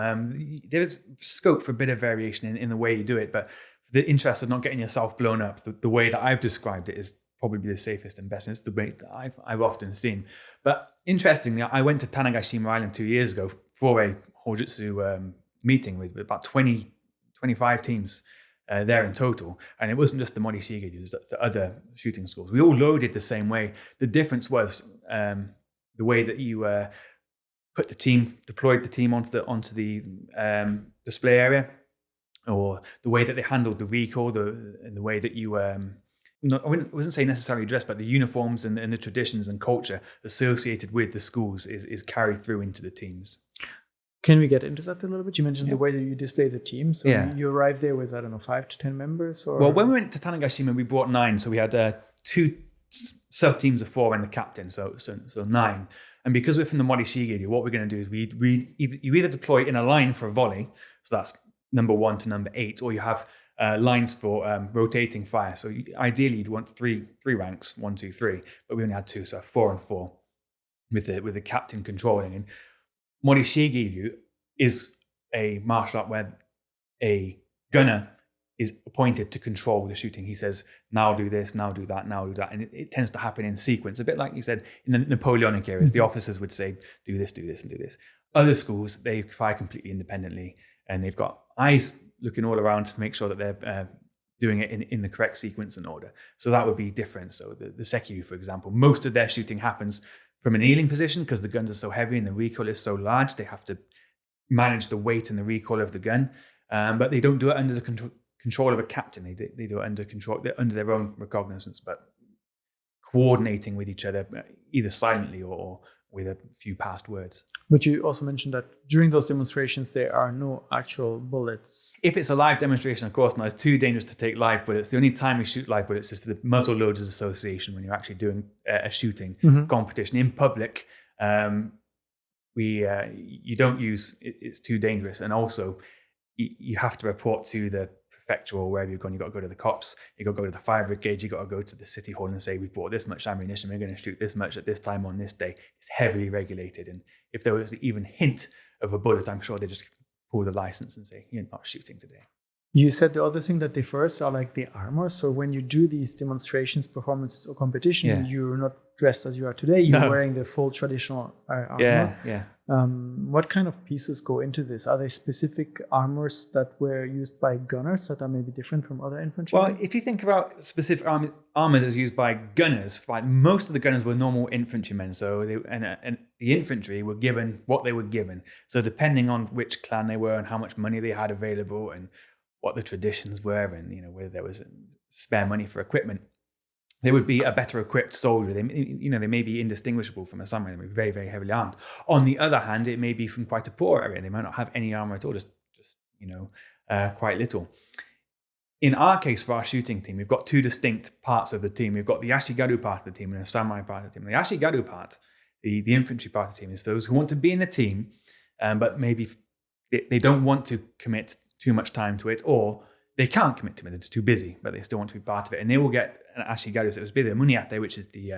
There's scope for a bit of variation in the way you do it, but for the interest of not getting yourself blown up, the way that I've described it is probably the safest and best. And it's the way that I've often seen. But interestingly, I went to Tanegashima Island 2 years ago for a Hojutsu meeting with about 25 teams. There in total, and it wasn't just the Mori Shigeryu, it was the other shooting schools. We all loaded the same way. The difference was the way that you deployed the team onto the display area, or the way that they handled the recoil, and the way that you I wasn't saying necessarily dress, but the uniforms and the traditions and culture associated with the schools is carried through into the teams. Can we get into that a little bit? You mentioned the way that you display the team. So you arrived there with, 5 to 10 members? Or? Well, when we went to Tanegashima, we brought 9. So we had 2 sub-teams of 4 and the captain, so 9. And because we're from the Mori Shigeryu, what we're going to do is you either deploy in a line for a volley, so that's number 1 to number 8, or you have lines for rotating fire. So ideally, you'd want three ranks, 1, 2, 3, but we only had 2, so 4 and 4 with the captain controlling. And Mori Shigeryu is a martial art where a gunner is appointed to control the shooting. He says, now do this, now do that, now do that. And it tends to happen in sequence. A bit like you said, in the Napoleonic eras, the officers would say, do this, and do this. Other schools, they fire completely independently, and they've got eyes looking all around to make sure that they're doing it in the correct sequence and order. So that would be different. So the Sekiryu, for example, most of their shooting happens from a kneeling position because the guns are so heavy and the recoil is so large. They have to manage the weight and the recoil of the gun, but they don't do it under the control of a captain. They do it under their own recognizance, but coordinating with each other, either silently or with a few past words. But you also mentioned that during those demonstrations, there are no actual bullets. If it's a live demonstration, of course, now it's too dangerous to take live bullets. The only time we shoot live bullets is for the Muzzle Loaders Association when you're actually doing a shooting competition in public. You don't use it's too dangerous, and also you have to report to the prefecture or wherever you've gone. You've got to go to the cops, you've got to go to the fire brigade, you've got to go to the city hall and say, we've bought this much ammunition, we're going to shoot this much at this time on this day. It's heavily regulated, and if there was even hint of a bullet, I'm sure they just pull the license and say, you're not shooting today. You said the other thing that differs are like the armor. So when you do these demonstrations, performances, or competition, you're not dressed as you are today. You're wearing the full traditional armor. Yeah. What kind of pieces go into this? Are there specific armors that were used by gunners that are maybe different from other infantry? Well, if you think about specific armor that's used by gunners, like most of the gunners were normal infantrymen. So and the infantry were given what they were given. So depending on which clan they were and how much money they had available and what the traditions were, and whether there was spare money for equipment, they would be a better equipped soldier. They may be indistinguishable from a samurai. They may be very, very heavily armed. On the other hand, it may be from quite a poor area. They might not have any armor at all, just quite little. In our case, for our shooting team, we've got 2 distinct parts of the team. We've got the ashigaru part of the team and a samurai part of the team. The ashigaru part, the infantry part of the team, is those who want to be in the team, but maybe they don't want to commit too much time to it, or they can't commit to it, it's too busy, but they still want to be part of it. And they will get an ashigaru, so it was the muniate, which is the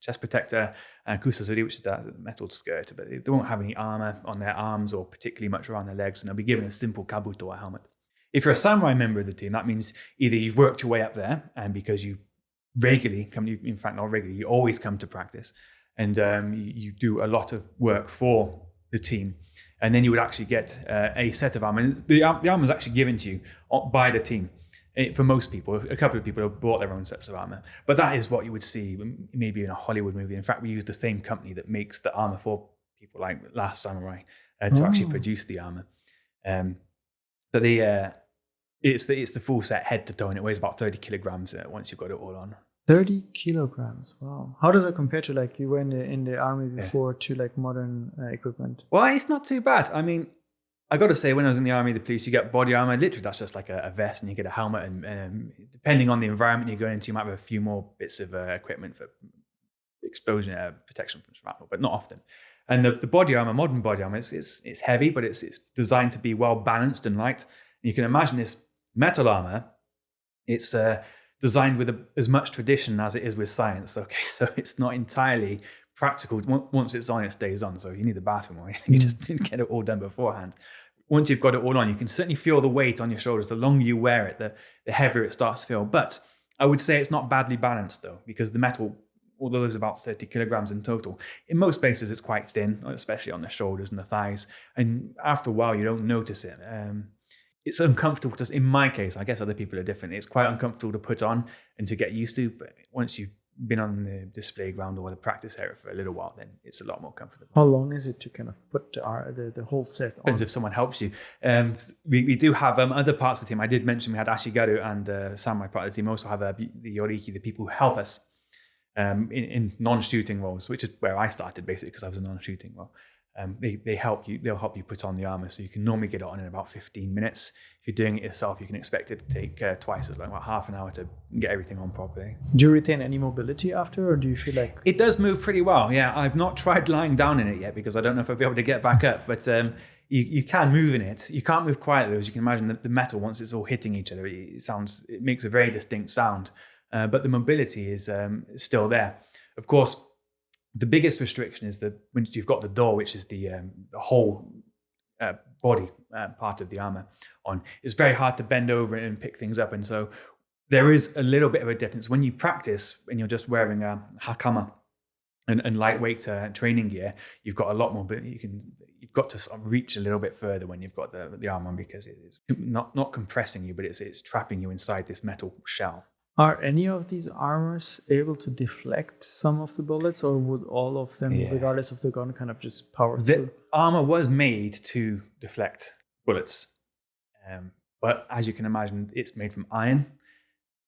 chest protector, and kusazuri, which is the metal skirt, but they won't have any armor on their arms or particularly much around their legs, and they'll be given a simple kabuto, a helmet. If you're a samurai member of the team, that means either you've worked your way up there, and because you regularly come, in fact not regularly, you always come to practice, and you do a lot of work for the team. And then you would actually get a set of armor. And the armor is actually given to you by the team. For most people, a couple of people have bought their own sets of armor, but that is what you would see maybe in a Hollywood movie. In fact, we use the same company that makes the armor for people like Last Samurai to actually produce the armor. But it's the full set head to toe, and it weighs about 30 kilograms once you've got it all on. 30 kilograms. Wow. How does that compare to like you were in the army before to like modern equipment? Well, it's not too bad. I mean, I got to say, when I was in the army, the police, you get body armor. Literally, that's just like a vest, and you get a helmet. And depending on the environment you're going into, you might have a few more bits of equipment for explosion protection from shrapnel, but not often. And the body armor, modern body armor, it's heavy, but it's designed to be well balanced and light. And you can imagine this metal armor. It's designed with as much tradition as it is with science. Okay, so it's not entirely practical. Once it's on, it stays on. So if you need the bathroom or anything, you just didn't get it all done beforehand. Once you've got it all on, you can certainly feel the weight on your shoulders. The longer you wear it, the heavier it starts to feel. But I would say it's not badly balanced though, because the metal, although there's about 30 kilograms in total, in most places it's quite thin, especially on the shoulders and the thighs. And after a while, you don't notice it. It's uncomfortable in my case, I guess other people are different. It's quite uncomfortable to put on and to get used to, but once you've been on the display ground or the practice area for a little while, then it's a lot more comfortable. How long is it to kind of put the whole set on? Depends if someone helps you. We do have other parts of the team. I did mention we had Ashigaru and Samurai part of the team. We also have the Yoriki, the people who help us in non-shooting roles, which is where I started basically because I was a non-shooting role. They help you. They'll help you put on the armor, so you can normally get it on in about 15 minutes. If you're doing it yourself, you can expect it to take twice as long, about half an hour to get everything on properly. Do you retain any mobility after, or do you feel like it does move pretty well? Yeah, I've not tried lying down in it yet because I don't know if I'll be able to get back up. But you can move in it. You can't move quietly, as you can imagine. The metal, once it's all hitting each other, it makes a very distinct sound. But the mobility is still there. Of course, the biggest restriction is that when you've got the door, which is the whole body part of the armor on, it's very hard to bend over and pick things up. And so there is a little bit of a difference. When you practice, when you're just wearing a hakama and lightweight training gear, you've got a lot more, but you've got to sort of reach a little bit further when you've got the armor on, because it's not compressing you, but it's trapping you inside this metal shell. Are any of these armors able to deflect some of the bullets, or would all of them, regardless of the gun, kind of just power through? The armor was made to deflect bullets. But as you can imagine, it's made from iron,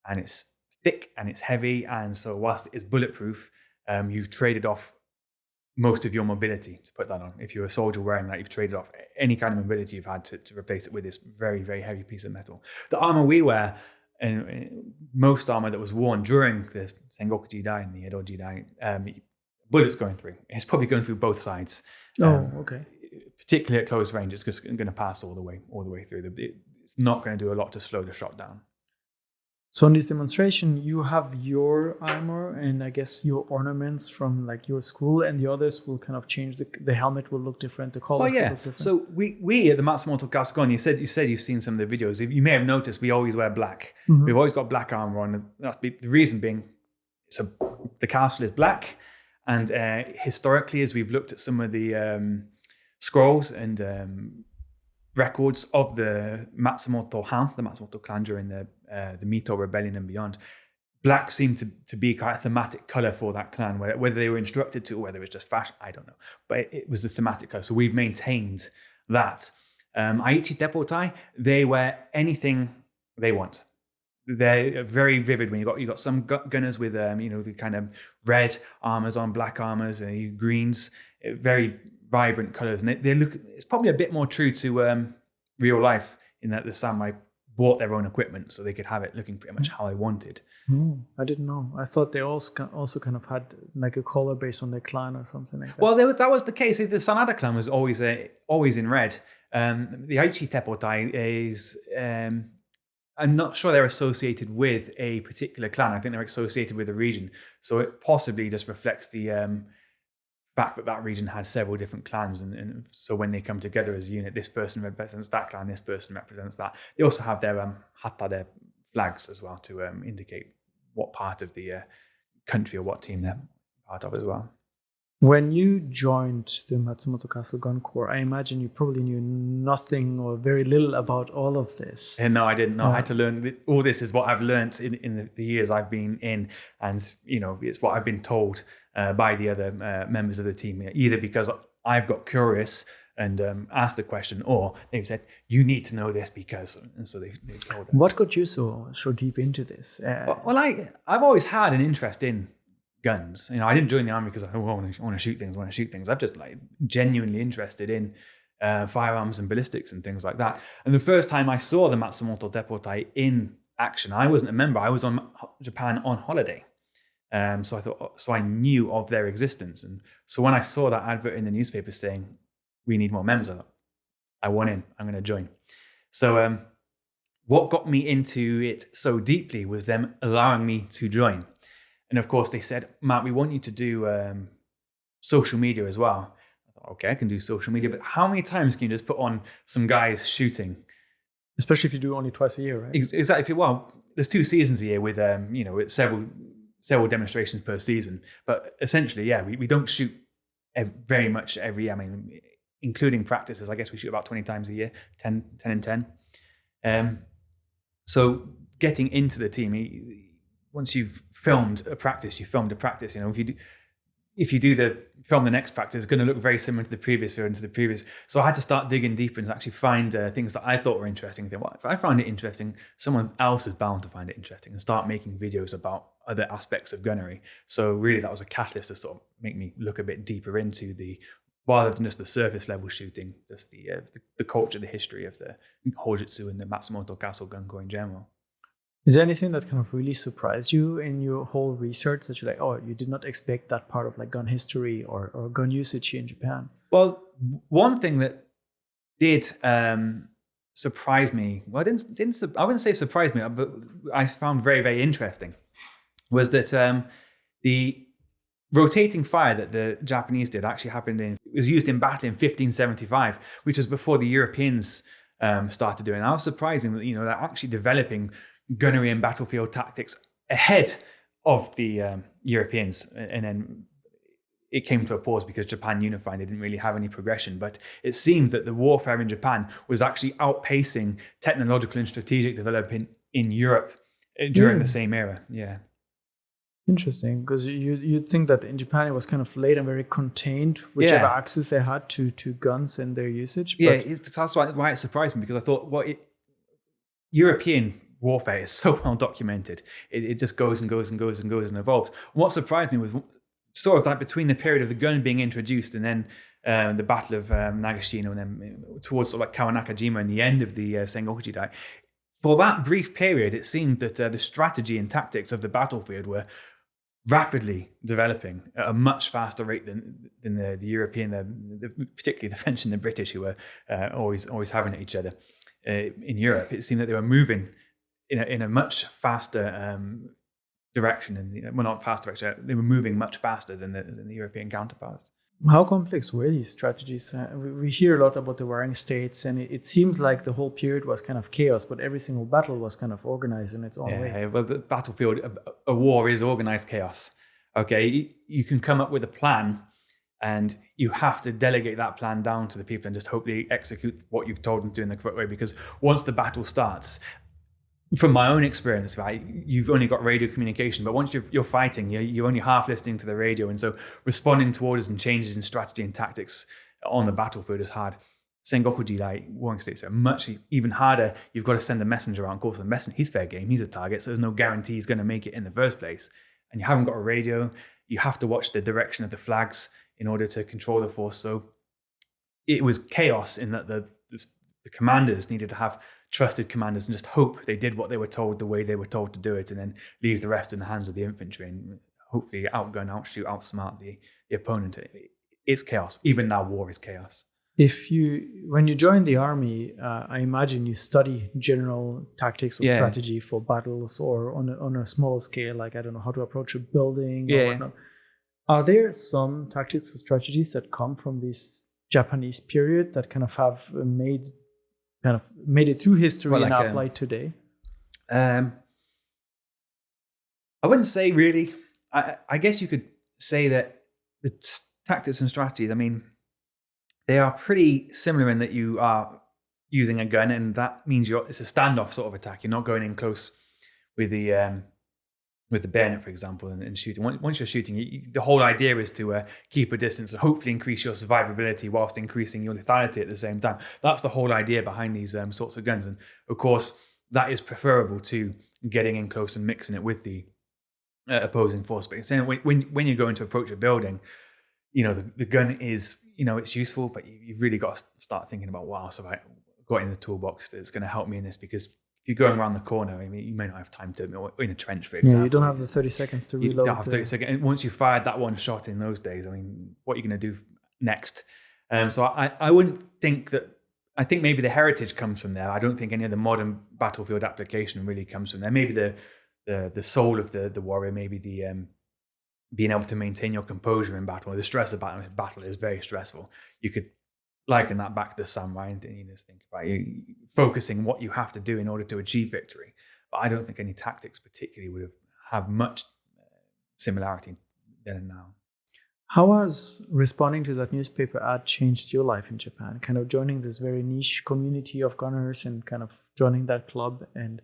and it's thick and it's heavy. And so whilst it is bulletproof, you've traded off most of your mobility to put that on. If you're a soldier wearing that, you've traded off any kind of mobility you've had to replace it with this very, very heavy piece of metal. The armor we wear, and most armor that was worn during the Sengoku Jidai and the Edo Jidai, bullets going through. It's probably going through both sides. Okay. Particularly at close range, it's just going to pass all the way through. It's not going to do a lot to slow the shot down. So in this demonstration, you have your armor and I guess your ornaments from like your school, and the others will kind of change. The helmet will look different. The color will look different. So we at the Matsumoto Gascon, you said you've seen some of the videos. You may have noticed we always wear black. Mm-hmm. We've always got black armor on. That's the reason being, the castle is black, and historically, as we've looked at some of the scrolls and records of the Matsumoto Han, the Matsumoto clan during the Mito rebellion and beyond, black seemed to be quite a thematic color for that clan, whether they were instructed to or whether it was just fashion, I don't know. But it was the thematic color. So we've maintained that. Aichi Teppotai, they wear anything they want. They're very vivid. When you got some gunners with the kind of red armors on, black armors, greens, very vibrant colors, and they look. It's probably a bit more true to real life in that the samurai bought their own equipment so they could have it looking pretty much how they wanted. I didn't know. I thought they also kind of had like a color based on their clan or something like that. Well, that was the case. The Sanada clan was always in red. The Aichi Teppotai is. I'm not sure they're associated with a particular clan. I think they're associated with a region. So it possibly just reflects the fact that region has several different clans. And so when they come together as a unit, this person represents that clan, this person represents that. They also have their hata, their flags as well, to indicate what part of the country or what team they're part of as well. When you joined the Matsumoto Castle Gun Corps, I imagine you probably knew nothing or very little about all of this. And no, I didn't know. I had to learn. All this is what I've learned in the years I've been in, and it's what I've been told by the other members of the team. Either because I've got curious and asked the question, or they've said you need to know this because, and so they've told us. What got you so deep into this? Well, I've always had an interest in guns. I didn't join the army because I want to shoot things. I'm just genuinely interested in firearms and ballistics and things like that. And the first time I saw the Matsumoto Deppotai in action, I wasn't a member. I was on Japan on holiday. So I knew of their existence. And so when I saw that advert in the newspaper saying, we need more members, I thought, I want in, I'm going to join. So what got me into it so deeply was them allowing me to join. And of course, they said, Matt, we want you to do social media as well. I thought, okay, I can do social media, but how many times can you just put on some guys shooting? Especially if you do only twice a year, right? Exactly. Well, there's 2 seasons a year with with several demonstrations per season. But essentially, yeah, we don't shoot very much every year. I mean, including practices, I guess we shoot about 20 times a year, 10 and 10. So getting into the team, once you've filmed a practice, If you film the next practice, it's going to look very similar to the previous video and to the previous. So I had to start digging deeper and actually find things that I thought were interesting. Well, if I find it interesting, someone else is bound to find it interesting, and start making videos about other aspects of gunnery. So really, that was a catalyst to sort of make me look a bit deeper into rather than just the surface level shooting, just the culture, the history of the Hojutsu and the Matsumoto Castle Gun Corps in general. Is there anything that kind of really surprised you in your whole research that you're like, oh, you did not expect that part of gun history or gun usage here in Japan? Well, one thing that did surprise me, well, I wouldn't say surprised me, but I found very, very interesting, was that the rotating fire that the Japanese did actually was used in battle in 1575, which was before the Europeans started doing it. I was surprising that they're actually developing gunnery and battlefield tactics ahead of the Europeans, and then it came to a pause because Japan unified. They didn't really have any progression, but it seemed that the warfare in Japan was actually outpacing technological and strategic development in Europe during the same era. Yeah. Interesting, because you'd think that in Japan it was kind of late and very contained, whichever access they had to guns and their usage. But that's why it surprised me, because I thought, European warfare is so well documented. It just goes and goes and goes and goes and evolves. What surprised me was sort of that between the period of the gun being introduced and then the Battle of Nagashino, and then towards sort of Kawanakajima and the end of the Sengoku Jidai, for that brief period, it seemed that the strategy and tactics of the battlefield were rapidly developing at a much faster rate than the European, particularly the French and the British, who were always having at each other. In Europe, it seemed that they were moving in a much faster direction, not faster direction. They were moving much faster than the European counterparts. How complex were these strategies? We hear a lot about the warring states, and it seemed like the whole period was kind of chaos, but every single battle was kind of organized in its own way. Well, the battlefield, a war is organized chaos. Okay, you can come up with a plan, and you have to delegate that plan down to the people and just hope they execute what you've told them to in the correct way. Because once the battle starts, from my own experience, right, you've only got radio communication, but once you're fighting, you're only half listening to the radio, and so responding to orders and changes in strategy and tactics on the battlefield is hard. Sengoku Jidai warring states are much even harder. You've got to send a messenger out. Of course, the messenger, he's fair game, he's a target, so there's no guarantee he's going to make it in the first place. And you haven't got a radio. You have to watch the direction of the flags in order to control the force. So it was chaos in that the commanders needed to have trusted commanders and just hope they did what they were told the way they were told to do it, and then leave the rest in the hands of the infantry and hopefully outgun, outshoot, outsmart the opponent. It's chaos. Even now, war is chaos. When you join the army, I imagine you study general tactics or strategy for battles, or on a small scale, like, I don't know, how to approach a building or whatnot. Are there some tactics or strategies that come from this Japanese period that kind of have made it through history and applied today? I wouldn't say really. I guess you could say that the tactics and strategies, I mean, they are pretty similar in that you are using a gun, and that means it's a standoff sort of attack. You're not going in close with the bayonet, for example, and shooting. Once you're shooting, the whole idea is to keep a distance and hopefully increase your survivability whilst increasing your lethality at the same time. That's the whole idea behind these sorts of guns. And of course, that is preferable to getting in close and mixing it with the opposing force. But when you're going to approach a building, the gun is, it's useful, but you've really got to start thinking about, wow, so I got in the toolbox that's going to help me in this, because if you're going around the corner, I mean, you may not have time to, in a trench, for example. Yeah, you don't have the 30 seconds to reload. You don't have 30 seconds. And once you fired that one shot in those days, I mean, what are you going to do next? So I wouldn't think that, I think maybe the heritage comes from there. I don't think any of the modern battlefield application really comes from there. Maybe the soul of the warrior, maybe the being able to maintain your composure in battle. The stress of battle is very stressful. You could liken that back to the samurai, and you just think about focusing what you have to do in order to achieve victory. But I don't think any tactics particularly would have much similarity then and now. How has responding to that newspaper ad changed your life in Japan? Kind of joining this very niche community of gunners and kind of joining that club and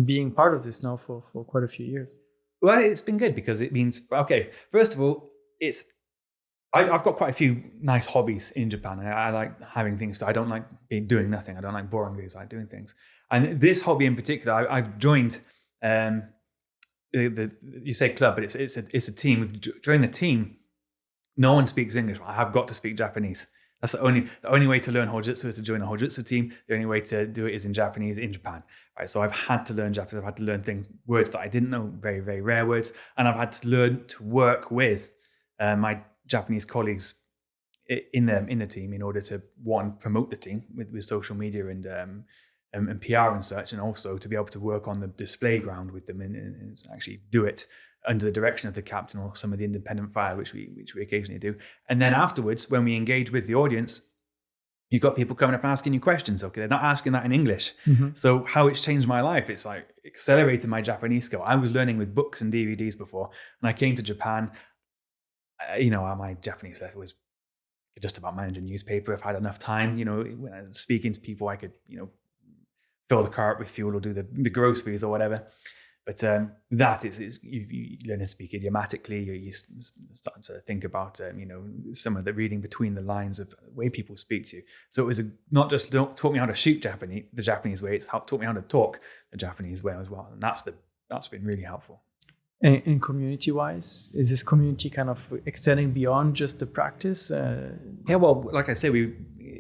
being part of this now for quite a few years? Well, it's been good because it means, okay, first of all, I've got quite a few nice hobbies in Japan. I like having things. I don't like doing nothing. I don't like boring days. I like doing things. And this hobby in particular, I've joined. You say club, but it's a team. We've joined the team. No one speaks English. I have got to speak Japanese. That's the only way to learn Hojutsu is to join a Hojutsu team. The only way to do it is in Japanese in Japan. Right? So I've had to learn Japanese. I've had to learn words that I didn't know, very, very rare words. And I've had to learn to work with my Japanese colleagues in the team in order to, one, promote the team with social media and PR and such, and also to be able to work on the display ground with them and actually do it under the direction of the captain or some of the independent fire, which we occasionally do. And then afterwards, when we engage with the audience, you've got people coming up and asking you questions. Okay, they're not asking that in English. Mm-hmm. So how it's changed my life, it's like accelerated my Japanese skill. I was learning with books and DVDs before, and I came to Japan. My Japanese level was just about manage a newspaper if I had enough time. When I was speaking to people, I could, fill the car up with fuel or do the groceries or whatever. But that is you learn to speak idiomatically. You start to think about, some of the reading between the lines of the way people speak to you. So it was not just taught me how to shoot the Japanese way. It's taught me how to talk the Japanese way as well. And that's been really helpful. And community-wise, is this community kind of extending beyond just the practice? Yeah, well, like I say,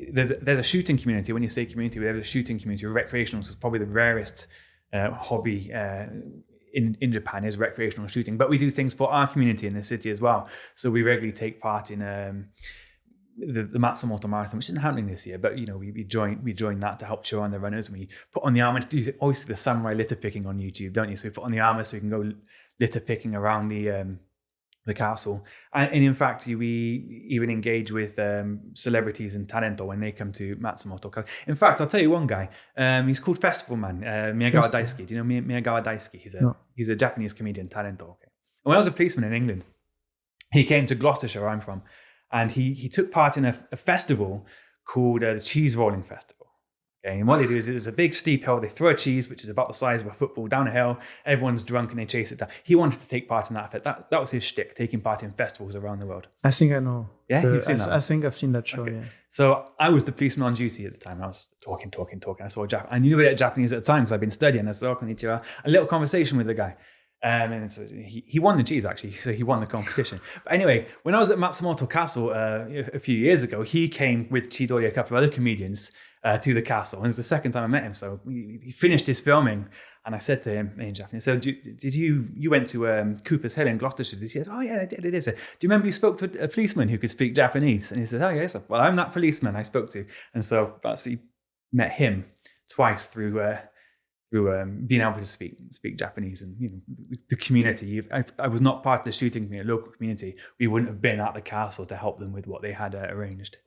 there's a shooting community. When you say community, there's a shooting community. Recreational is probably the rarest hobby in Japan is recreational shooting. But we do things for our community in the city as well. So we regularly take part in the Matsumoto Marathon, which isn't happening this year, but we join that to help cheer on the runners. And we put on the armor. You always see the samurai litter picking on YouTube, don't you? So we put on the armor so we can go litter picking around the castle. And in fact, we even engage with celebrities in Tarento when they come to Matsumoto. In fact, I'll tell you one guy. He's called Festival Man, Miyagawa Daisuke. Do you know Miyagawa Daisuke? He's a Japanese comedian, Tarento. Okay. And when I was a policeman in England, he came to Gloucestershire, where I'm from, and he took part in a festival called the Cheese Rolling Festival. Okay, and what they do is there's a big steep hill. They throw a cheese, which is about the size of a football, down a hill. Everyone's drunk and they chase it down. He wanted to take part in that. That was his shtick, taking part in festivals around the world. I think I know. Yeah, you've seen that? I think I've seen that show, okay. Yeah. So I was the policeman on duty at the time. I was talking. I saw I knew a bit of Japanese at the time because I'd been studying. I said, "Oh, konnichiwa." A little conversation with the guy. And so he won the cheese, actually. So he won the competition. But anyway, when I was at Matsumoto Castle a few years ago, he came with Chidori, a couple of other comedians, to the castle. And it was the second time I met him. So he finished his filming. And I said to him in Japanese, so did you went to Cooper's Hill in Gloucestershire? He said, oh yeah, I did. I did. Do you remember you spoke to a policeman who could speak Japanese? And he said, oh yes. Well, I'm that policeman I spoke to. And so I actually met him twice through being able to speak Japanese. And the community. I was not part of the shooting community, local community. We wouldn't have been at the castle to help them with what they had arranged.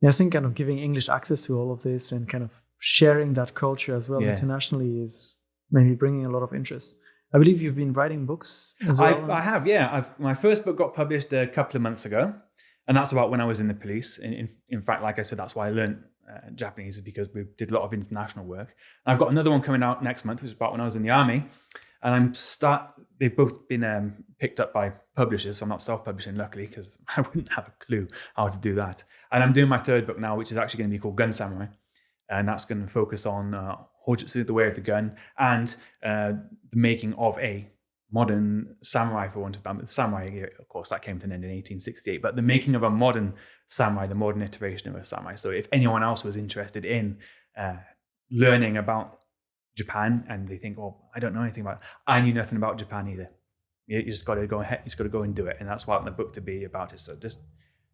Yeah, I think kind of giving English access to all of this and kind of sharing that culture as well internationally is maybe bringing a lot of interest. I believe you've been writing books as well. I have, yeah. My first book got published a couple of months ago. And that's about when I was in the police. In fact, like I said, that's why I learned Japanese, is because we did a lot of international work. And I've got another one coming out next month, which is about when I was in the army. And they've both been picked up by publishers. So I'm not self-publishing, luckily, because I wouldn't have a clue how to do that. And I'm doing my third book now, which is actually going to be called Gun Samurai. And that's going to focus on Hojutsu, the way of the gun, and the making of a modern samurai, for want of a samurai. Of course, that came to an end in 1868. But the making of a modern samurai, the modern iteration of a samurai. So if anyone else was interested in learning about Japan and they think, oh, I don't know anything about it. I knew nothing about Japan either. You just got to go ahead. You just got to go and do it. And that's what the book to be about. Is so just,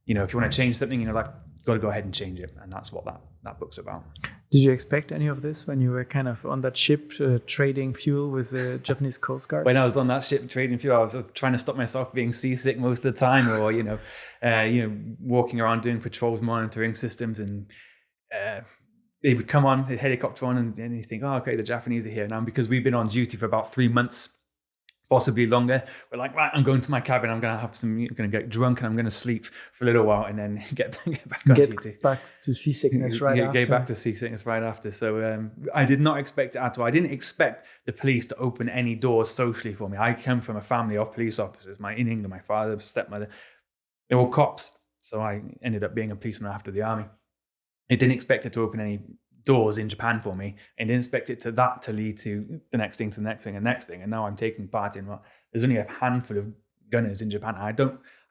if you want to change something in your life, you've got to go ahead and change it. And that's what that book's about. Did you expect any of this when you were kind of on that ship trading fuel with the Japanese Coast Guard? When I was on that ship trading fuel, I was trying to stop myself being seasick most of the time, or walking around doing patrols, monitoring systems, and they would come on, the helicopter on, and you think, oh, okay, the Japanese are here now. Because we've been on duty for about 3 months, possibly longer, we're like, right, I'm going to my cabin. I'm going to get drunk and I'm going to sleep for a little while and then get back on duty. Get back to seasickness right after. Get back to seasickness right after. So I did not expect it at all. I didn't expect the police to open any doors socially for me. I come from a family of police officers. In England, my father, stepmother, they're all cops. So I ended up being a policeman after the army. I didn't expect it to open any doors in Japan for me, and didn't expect it to lead to the next thing, to the next thing, and next thing. And now I'm taking part in there's only a handful of gunners in Japan. I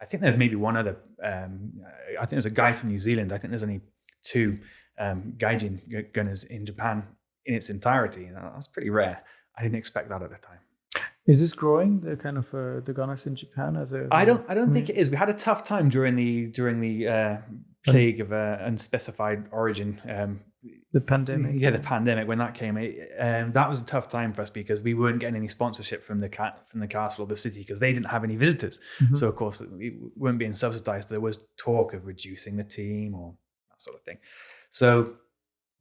think there's maybe one other. I think there's a guy from New Zealand. I think there's only 2 gaijin gunners in Japan in its entirety. That's pretty rare. I didn't expect that at the time. Is this growing, the kind of the gunners in Japan as a? I don't think it is. We had a tough time during the plague of unspecified origin. The pandemic. Yeah, the pandemic, when that came, that was a tough time for us because we weren't getting any sponsorship from the castle or the city because they didn't have any visitors. Mm-hmm. So of course we weren't being subsidized. There was talk of reducing the team or that sort of thing. So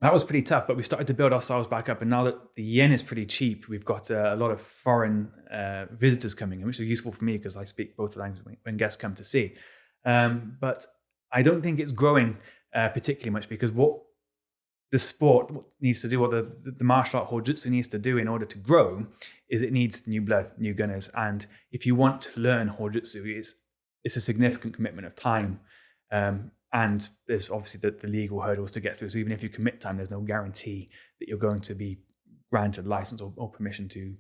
that was pretty tough, but we started to build ourselves back up. And now that the yen is pretty cheap, we've got a lot of foreign visitors coming in, which is useful for me because I speak both languages when guests come to see. But I don't think it's growing particularly much because what the sport needs to do, what the martial art Hojutsu needs to do in order to grow, is it needs new blood, new gunners. And if you want to learn Hojutsu, it's a significant commitment of time. And there's obviously the legal hurdles to get through. So even if you commit time, there's no guarantee that you're going to be granted license or permission to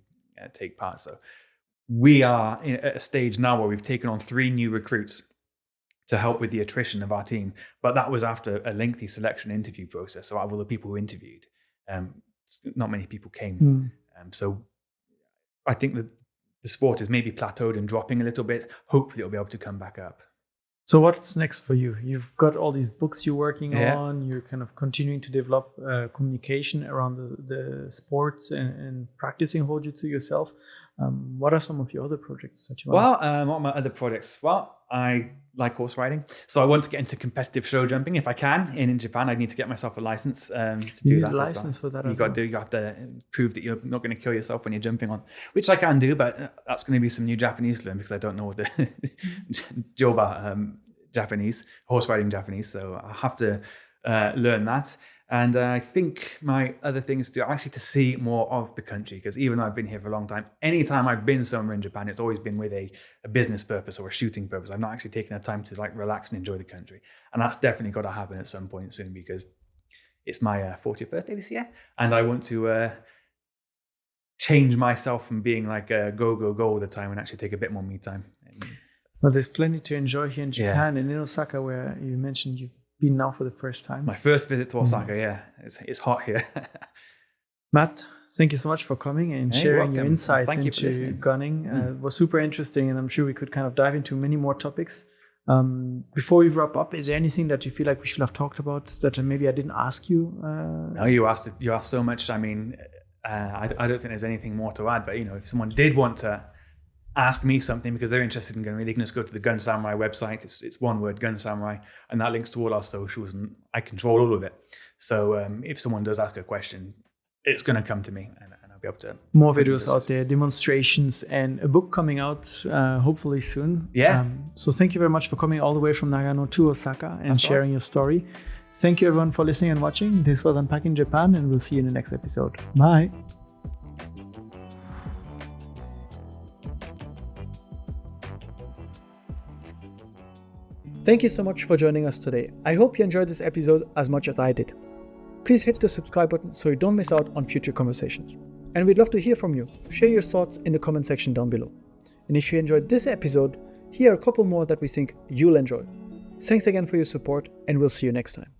take part. So we are at a stage now where we've taken on 3 new recruits to help with the attrition of our team. But that was after a lengthy selection interview process. So out of all the people who interviewed, not many people came. So I think that the sport is maybe plateaued and dropping a little bit. Hopefully it'll be able to come back up. So what's next for you? You've got all these books you're working on. You're kind of continuing to develop communication around the sports and practicing Hojutsu yourself. What are some of your other projects that you want? Well, what are my other projects? Well, I like horse riding. So I want to get into competitive show jumping if I can. In Japan, I need to get myself a license to do that. You need a license for that. You have to prove that you're not going to kill yourself when you're jumping on, which I can do, but that's going to be some new Japanese to learn because I don't know the Joba Japanese, horse riding Japanese. So I have to learn that. And I think my other thing is to see more of the country, because even though I've been here for a long time, anytime I've been somewhere in Japan, it's always been with a business purpose or a shooting purpose. I've not actually taken the time to relax and enjoy the country. And that's definitely got to happen at some point soon because it's my 40th birthday this year. And I want to change myself from being like a go all the time and actually take a bit more me time. Well, there's plenty to enjoy here in Japan and in Osaka, where you mentioned you've been now for the first time. My first visit to Osaka, it's hot here. Matt, thank you so much for coming and sharing your insights into gunning. It was super interesting, and I'm sure we could kind of dive into many more topics. Before we wrap up, is there anything that you feel like we should have talked about that maybe I didn't ask you? No, you asked so much. I mean, I don't think there's anything more to add, but if someone did want to ask me something because they're interested in gunnery, they can just go to the Gun Samurai website. It's one word, Gun Samurai, and that links to all our socials, and I control all of it. So if someone does ask a question, it's going to come to me, and I'll be able to. More videos out there, demonstrations, and a book coming out hopefully soon. Yeah. So thank you very much for coming all the way from Nagano to Osaka and That's sharing your story. Thank you everyone for listening and watching. This was Unpacking Japan, and we'll see you in the next episode. Bye. Thank you so much for joining us today. I hope you enjoyed this episode as much as I did. Please hit the subscribe button so you don't miss out on future conversations. And we'd love to hear from you. Share your thoughts in the comment section down below. And if you enjoyed this episode, here are a couple more that we think you'll enjoy. Thanks again for your support, and we'll see you next time.